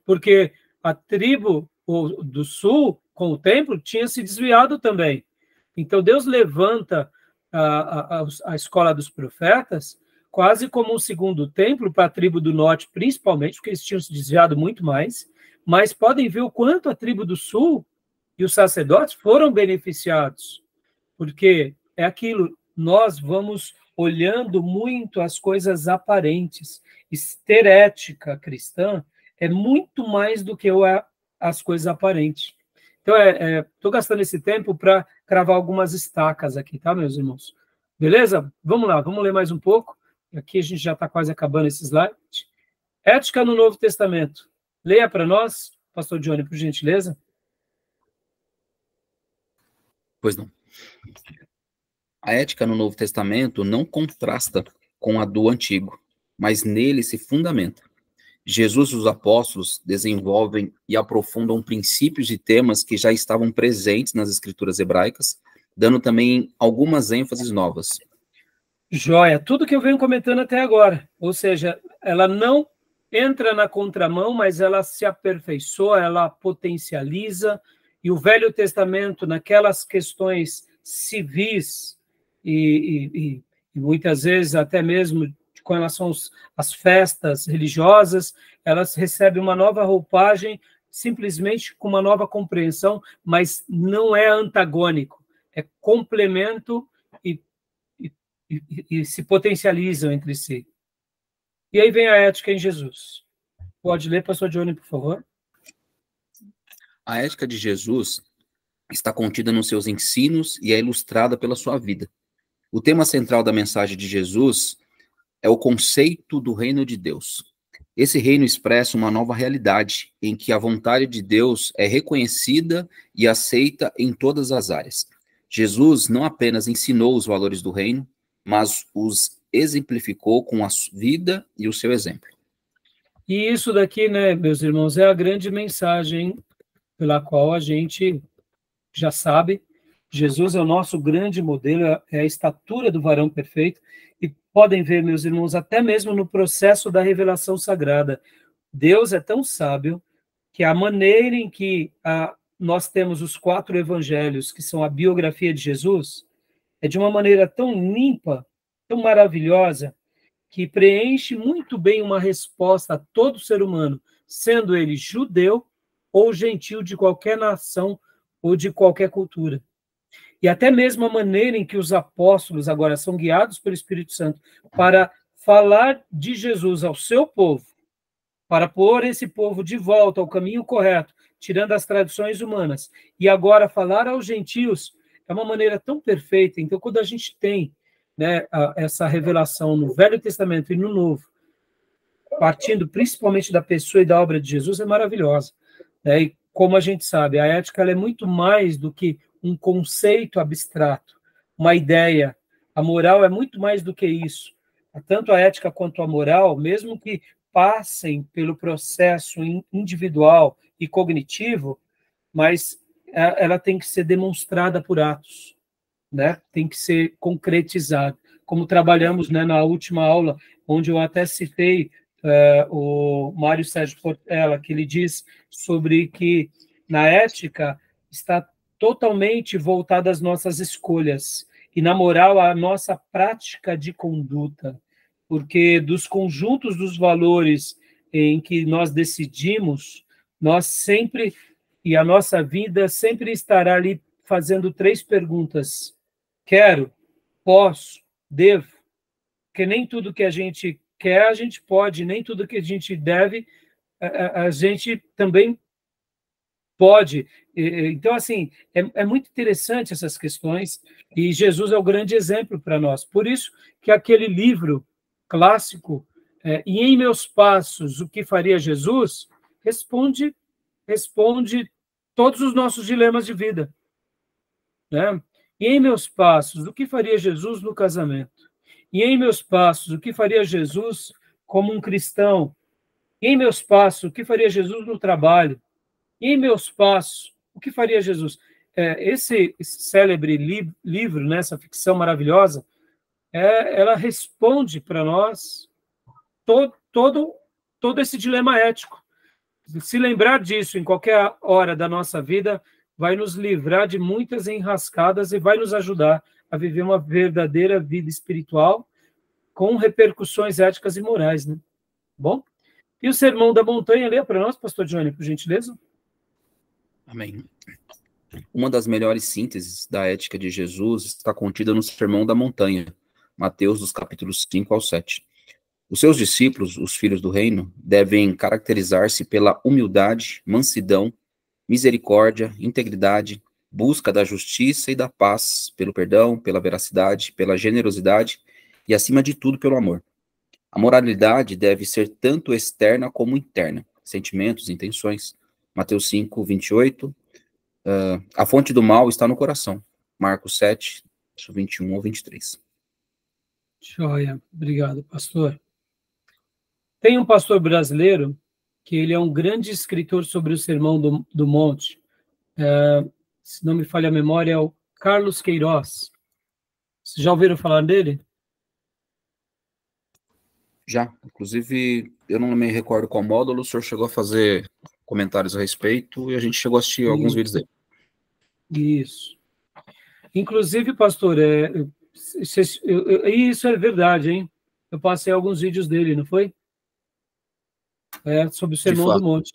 Porque a tribo do sul, com o templo, tinha se desviado também. Então, Deus levanta a escola dos profetas quase como um segundo templo para a tribo do norte, principalmente, porque eles tinham se desviado muito mais, mas podem ver o quanto a tribo do sul e os sacerdotes foram beneficiados, porque é aquilo, nós vamos olhando muito as coisas aparentes. Ter ética cristã é muito mais do que as coisas aparentes. Então, estou gastando esse tempo para cravar algumas estacas aqui, tá, meus irmãos? Beleza? Vamos lá, vamos ler mais um pouco. Aqui a gente já está quase acabando esse slide. Ética no Novo Testamento. Leia para nós, pastor Johnny, por gentileza. Pois não. A ética no Novo Testamento não contrasta com a do Antigo, mas nele se fundamenta. Jesus e os apóstolos desenvolvem e aprofundam princípios e temas que já estavam presentes nas escrituras hebraicas, dando também algumas ênfases novas. Joia, tudo que eu venho comentando até agora, ou seja, ela não entra na contramão, mas ela se aperfeiçoa, ela potencializa, e o Velho Testamento, naquelas questões civis e muitas vezes até mesmo com relação às festas religiosas, elas recebem uma nova roupagem, simplesmente com uma nova compreensão, mas não é antagônico, é complemento e se potencializam entre si. E aí vem a ética em Jesus. Pode ler, pastor Johnny, por favor? A ética de Jesus está contida nos seus ensinos e é ilustrada pela sua vida. O tema central da mensagem de Jesus é o conceito do reino de Deus. Esse reino expressa uma nova realidade, em que a vontade de Deus é reconhecida e aceita em todas as áreas. Jesus não apenas ensinou os valores do reino, mas os exemplificou com a vida e o seu exemplo. E isso daqui, né, meus irmãos, é a grande mensagem pela qual a gente já sabe. Jesus é o nosso grande modelo, é a estatura do varão perfeito. E podem ver, meus irmãos, até mesmo no processo da revelação sagrada, Deus é tão sábio que a maneira em que nós temos os 4 evangelhos, que são a biografia de Jesus, é de uma maneira tão limpa, tão maravilhosa, que preenche muito bem uma resposta a todo ser humano, sendo ele judeu ou gentil de qualquer nação ou de qualquer cultura. E até mesmo a maneira em que os apóstolos agora são guiados pelo Espírito Santo para falar de Jesus ao seu povo, para pôr esse povo de volta ao caminho correto, tirando as tradições humanas, e agora falar aos gentios, é uma maneira tão perfeita. Então, quando a gente tem, né, essa revelação no Velho Testamento e no Novo, partindo principalmente da pessoa e da obra de Jesus, é maravilhosa. Né? E como a gente sabe, a ética ela é muito mais do que um conceito abstrato, uma ideia. A moral é muito mais do que isso. Tanto a ética quanto a moral, mesmo que passem pelo processo individual e cognitivo, mas ela tem que ser demonstrada por atos, né? Tem que ser concretizada. Como trabalhamos, né, na última aula, onde eu até citei o Mário Sérgio Portela, que ele diz sobre que na ética está totalmente voltada às nossas escolhas, e na moral a nossa prática de conduta, porque dos conjuntos dos valores em que nós decidimos, nós sempre, e a nossa vida sempre estará ali fazendo 3 perguntas. Quero, posso, devo, porque nem tudo que a gente quer, a gente pode, nem tudo que a gente deve, a gente também pode. Então, assim, é muito interessante essas questões, e Jesus é o grande exemplo para nós. Por isso que aquele livro clássico, E em Meus Passos, o que faria Jesus, responde todos os nossos dilemas de vida, né? E em Meus Passos, o que faria Jesus no casamento? E em Meus Passos, o que faria Jesus como um cristão? E em Meus Passos, o que faria Jesus no trabalho? E em Meus Passos, o que faria Jesus? Esse célebre livro, né, essa ficção maravilhosa, ela responde para nós todo esse dilema ético. Se lembrar disso em qualquer hora da nossa vida, vai nos livrar de muitas enrascadas e vai nos ajudar a viver uma verdadeira vida espiritual com repercussões éticas e morais, né? Bom? E o Sermão da Montanha, lê para nós, pastor Johnny, por gentileza. Amém. Uma das melhores sínteses da ética de Jesus está contida no Sermão da Montanha, Mateus, dos capítulos 5 ao 7. Os seus discípulos, os filhos do reino, devem caracterizar-se pela humildade, mansidão, misericórdia, integridade, busca da justiça e da paz, pelo perdão, pela veracidade, pela generosidade e, acima de tudo, pelo amor. A moralidade deve ser tanto externa como interna, sentimentos, intenções. Mateus 5, 28. A fonte do mal está no coração. Marcos 7, 21 ou 23. Joia. Obrigado, pastor. Tem um pastor brasileiro que ele é um grande escritor sobre o Sermão do Monte. Se não me falha a memória, é o Carlos Queiroz. Vocês já ouviram falar dele? Já. Inclusive, eu não me recordo qual módulo, o senhor chegou a fazer comentários a respeito e a gente chegou a assistir alguns vídeos dele. Isso. Inclusive, pastor, isso é verdade, hein? Eu passei alguns vídeos dele, não foi? Sobre o Sermão do Monte.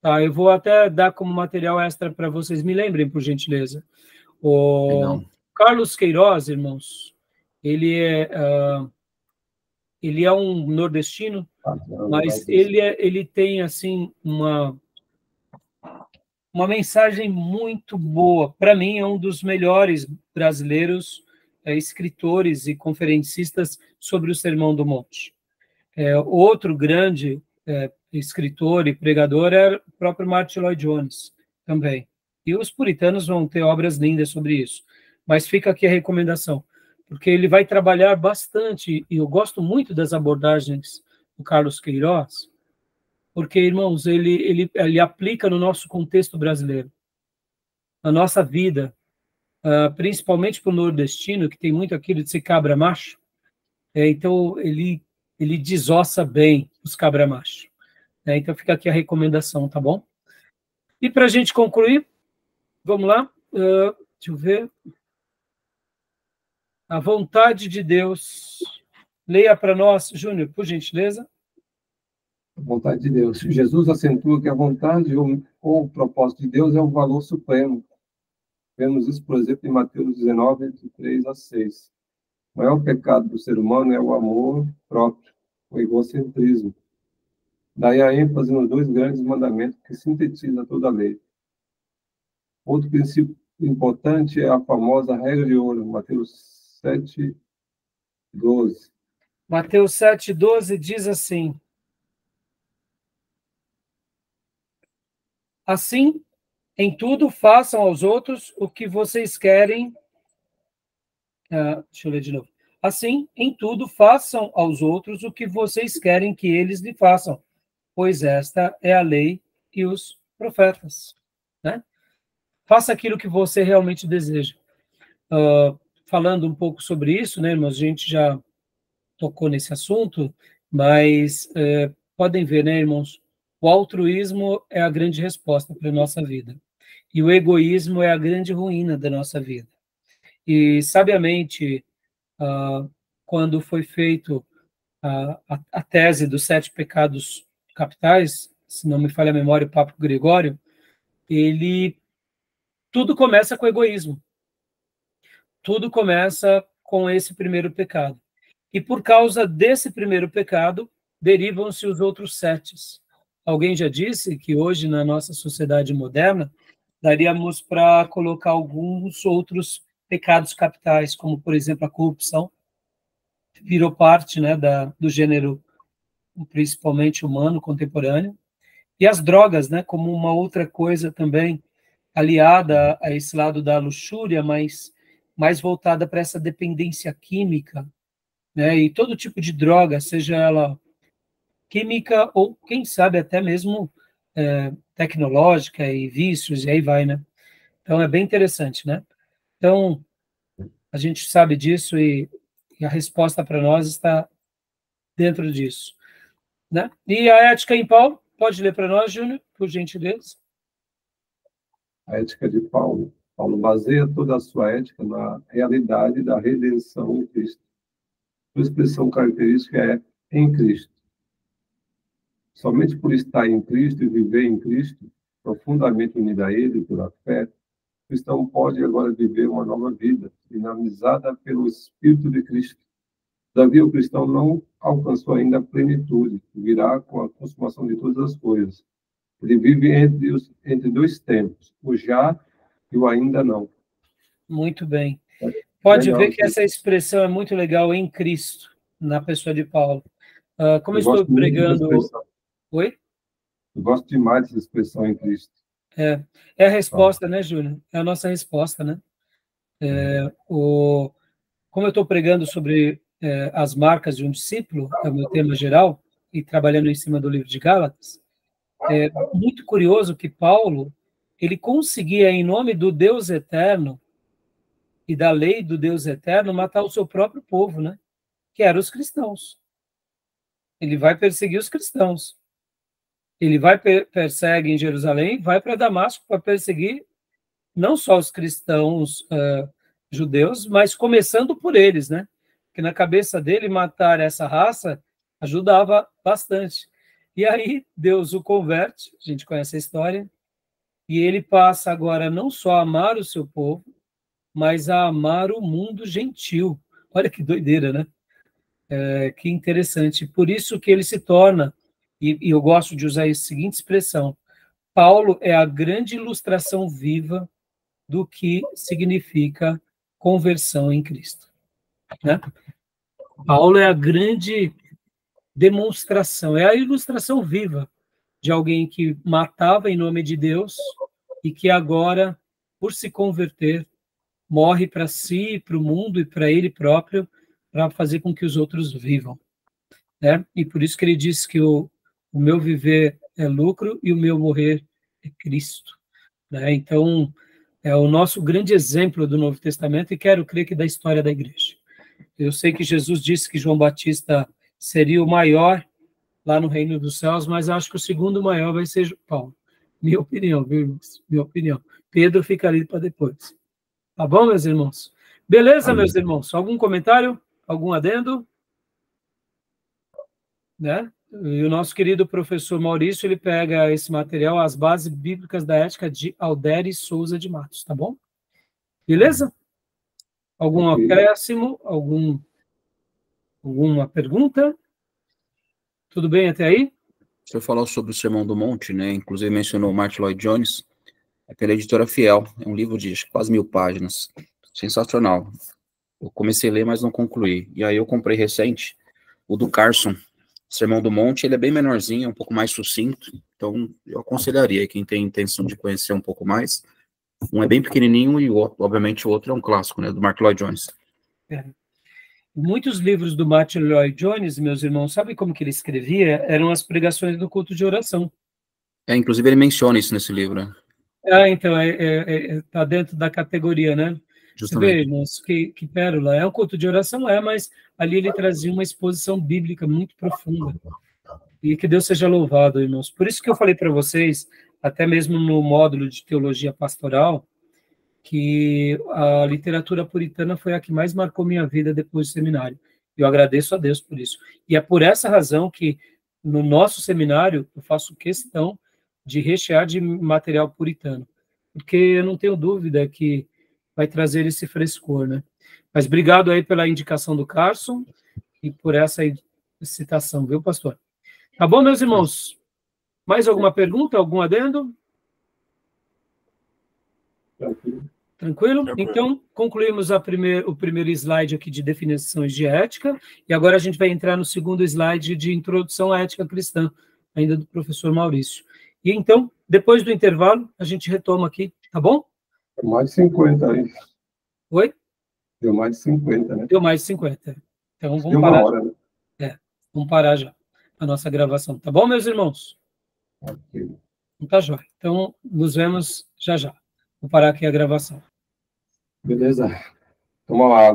Tá, eu vou até dar como material extra para vocês. Me lembrem, por gentileza. O Carlos Queiroz, irmãos, ele é um nordestino, mas ele tem, assim, uma mensagem muito boa. Para mim, é um dos melhores brasileiros escritores e conferencistas sobre o Sermão do Monte. Outro grande escritor e pregador é o próprio Martyn Lloyd-Jones, também. E os puritanos vão ter obras lindas sobre isso. Mas fica aqui a recomendação, porque ele vai trabalhar bastante, e eu gosto muito das abordagens do Carlos Queiroz, porque, irmãos, ele aplica no nosso contexto brasileiro, na nossa vida, principalmente para o nordestino, que tem muito aquilo de ser cabra macho. Então, ele desossa bem os cabra macho. Então, fica aqui a recomendação, tá bom? E para a gente concluir, vamos lá, deixa eu ver. A vontade de Deus. Leia para nós, Júnior, por gentileza. A vontade de Deus. Jesus acentua que a vontade ou o propósito de Deus é o valor supremo. Vemos isso, por exemplo, em Mateus 19, de 3 a 6. O maior pecado do ser humano é o amor próprio, o egocentrismo. Daí a ênfase nos dois grandes mandamentos que sintetizam toda a lei. Outro princípio importante é a famosa regra de ouro, Mateus 7, 12. Mateus 7, 12 diz assim: assim, em tudo façam aos outros o que vocês querem. Deixa eu ler de novo. Assim, em tudo façam aos outros o que vocês querem que eles lhe façam, pois esta é a lei e os profetas. Né? Faça aquilo que você realmente deseja. Falando um pouco sobre isso, né, irmãos? A gente já tocou nesse assunto, mas podem ver, né, irmãos? O altruísmo é a grande resposta para a nossa vida. E o egoísmo é a grande ruína da nossa vida. E, sabiamente, quando foi feito a tese dos 7 pecados capitais, se não me falha a memória, o Papa Gregório, tudo começa com egoísmo. Tudo começa com esse primeiro pecado. E por causa desse primeiro pecado, derivam-se os outros 7. Alguém já disse que hoje, na nossa sociedade moderna, daríamos para colocar alguns outros pecados capitais, como, por exemplo, a corrupção, virou parte, né, do gênero, principalmente humano, contemporâneo, e as drogas, né, como uma outra coisa também aliada a esse lado da luxúria, mas mais voltada para essa dependência química, né, e todo tipo de droga, seja ela química ou, quem sabe, até mesmo tecnológica e vícios, e aí vai, né? Então, é bem interessante, né? Então, a gente sabe disso e a resposta para nós está dentro disso, né? E a ética em Paulo, pode ler para nós, Júnior, por gentileza? A ética de Paulo. Paulo baseia toda a sua ética na realidade da redenção em Cristo. Sua expressão característica é em Cristo. Somente por estar em Cristo e viver em Cristo, profundamente unido a Ele pela fé, o cristão pode agora viver uma nova vida, dinamizada pelo Espírito de Cristo. Todavia, o cristão não alcançou ainda a plenitude, que virá com a consumação de todas as coisas. Ele vive entre dois tempos, o já e o ainda não. Muito bem. Pode Legal, ver que essa expressão é muito legal em Cristo, na pessoa de Paulo. Como eu estou pregando... Oi? Eu gosto demais dessa expressão em Cristo. É a resposta, né, Júnior? É a nossa resposta, né? Como eu estou pregando sobre as marcas de um discípulo, é o meu tema geral, e trabalhando em cima do livro de Gálatas, é muito curioso que Paulo, ele conseguia, em nome do Deus eterno e da lei do Deus eterno, matar o seu próprio povo, né? Que eram os cristãos. Ele vai perseguir os cristãos. Ele persegue em Jerusalém, vai para Damasco para perseguir não só os cristãos judeus, mas começando por eles, né? Porque na cabeça dele, matar essa raça ajudava bastante. E aí Deus o converte, a gente conhece a história, e ele passa agora não só a amar o seu povo, mas a amar o mundo gentil. Olha que doideira, né? Que interessante. Por isso que ele se torna, e eu gosto de usar a seguinte expressão, Paulo é a grande ilustração viva do que significa conversão em Cristo, né? Paulo é a grande demonstração, é a ilustração viva de alguém que matava em nome de Deus e que agora, por se converter, morre para si, para o mundo e para ele próprio, para fazer com que os outros vivam, né? E por isso que ele diz que o meu viver é lucro e o meu morrer é Cristo, né? Então, é o nosso grande exemplo do Novo Testamento e quero crer que da história da igreja. Eu sei que Jesus disse que João Batista seria o maior lá no reino dos céus, mas acho que o segundo maior vai ser Paulo. Minha opinião, viu, irmãos? Minha opinião. Pedro fica ali para depois. Tá bom, meus irmãos? Beleza, meus irmãos? Algum comentário? Algum adendo? Né? E o nosso querido professor Maurício, ele pega esse material, As Bases Bíblicas da Ética, de Alderi Souza de Matos, tá bom? Beleza? Algum acréscimo? Alguma pergunta? Tudo bem até aí? O senhor falou sobre o Sermão do Monte, né? Inclusive mencionou Martyn Lloyd-Jones, é pela editora Fiel, é um livro de quase 1000 páginas, sensacional. Eu comecei a ler, mas não concluí. E aí eu comprei recente o do Carson, Sermão do Monte. Ele é bem menorzinho, um pouco mais sucinto, então eu aconselharia quem tem intenção de conhecer um pouco mais. Um é bem pequenininho e, obviamente, o outro é um clássico, né, do Martyn Lloyd-Jones. Muitos livros do Martyn Lloyd-Jones, meus irmãos, sabe como que ele escrevia? Eram as pregações do culto de oração. Inclusive ele menciona isso nesse livro, né? Então, tá dentro da categoria, né? Justamente. Você vê, irmãos, que pérola. É um culto de oração, mas ali ele trazia uma exposição bíblica muito profunda. E que Deus seja louvado, irmãos. Por isso que eu falei para vocês, até mesmo no módulo de teologia pastoral, que a literatura puritana foi a que mais marcou minha vida depois do seminário. Eu agradeço a Deus por isso. E é por essa razão que, no nosso seminário, eu faço questão de rechear de material puritano, porque eu não tenho dúvida que vai trazer esse frescor, né? Mas obrigado aí pela indicação do Carson e por essa citação, viu, pastor? Tá bom, meus irmãos? Mais alguma pergunta, algum adendo? Tranquilo? Então, concluímos o primeiro slide aqui de definições de ética, e agora a gente vai entrar no segundo slide de introdução à ética cristã, ainda do professor Maurício. E então, depois do intervalo, a gente retoma aqui, tá bom? Mais de 50 aí. Oi? Deu mais de 50, né? Deu mais de 50. Então, vamos Deu parar. uma hora, né? Vamos parar já a nossa gravação, tá bom, meus irmãos? Ok. Tá jóia. Então, nos vemos já já. Vou parar aqui a gravação. Beleza. Toma lá.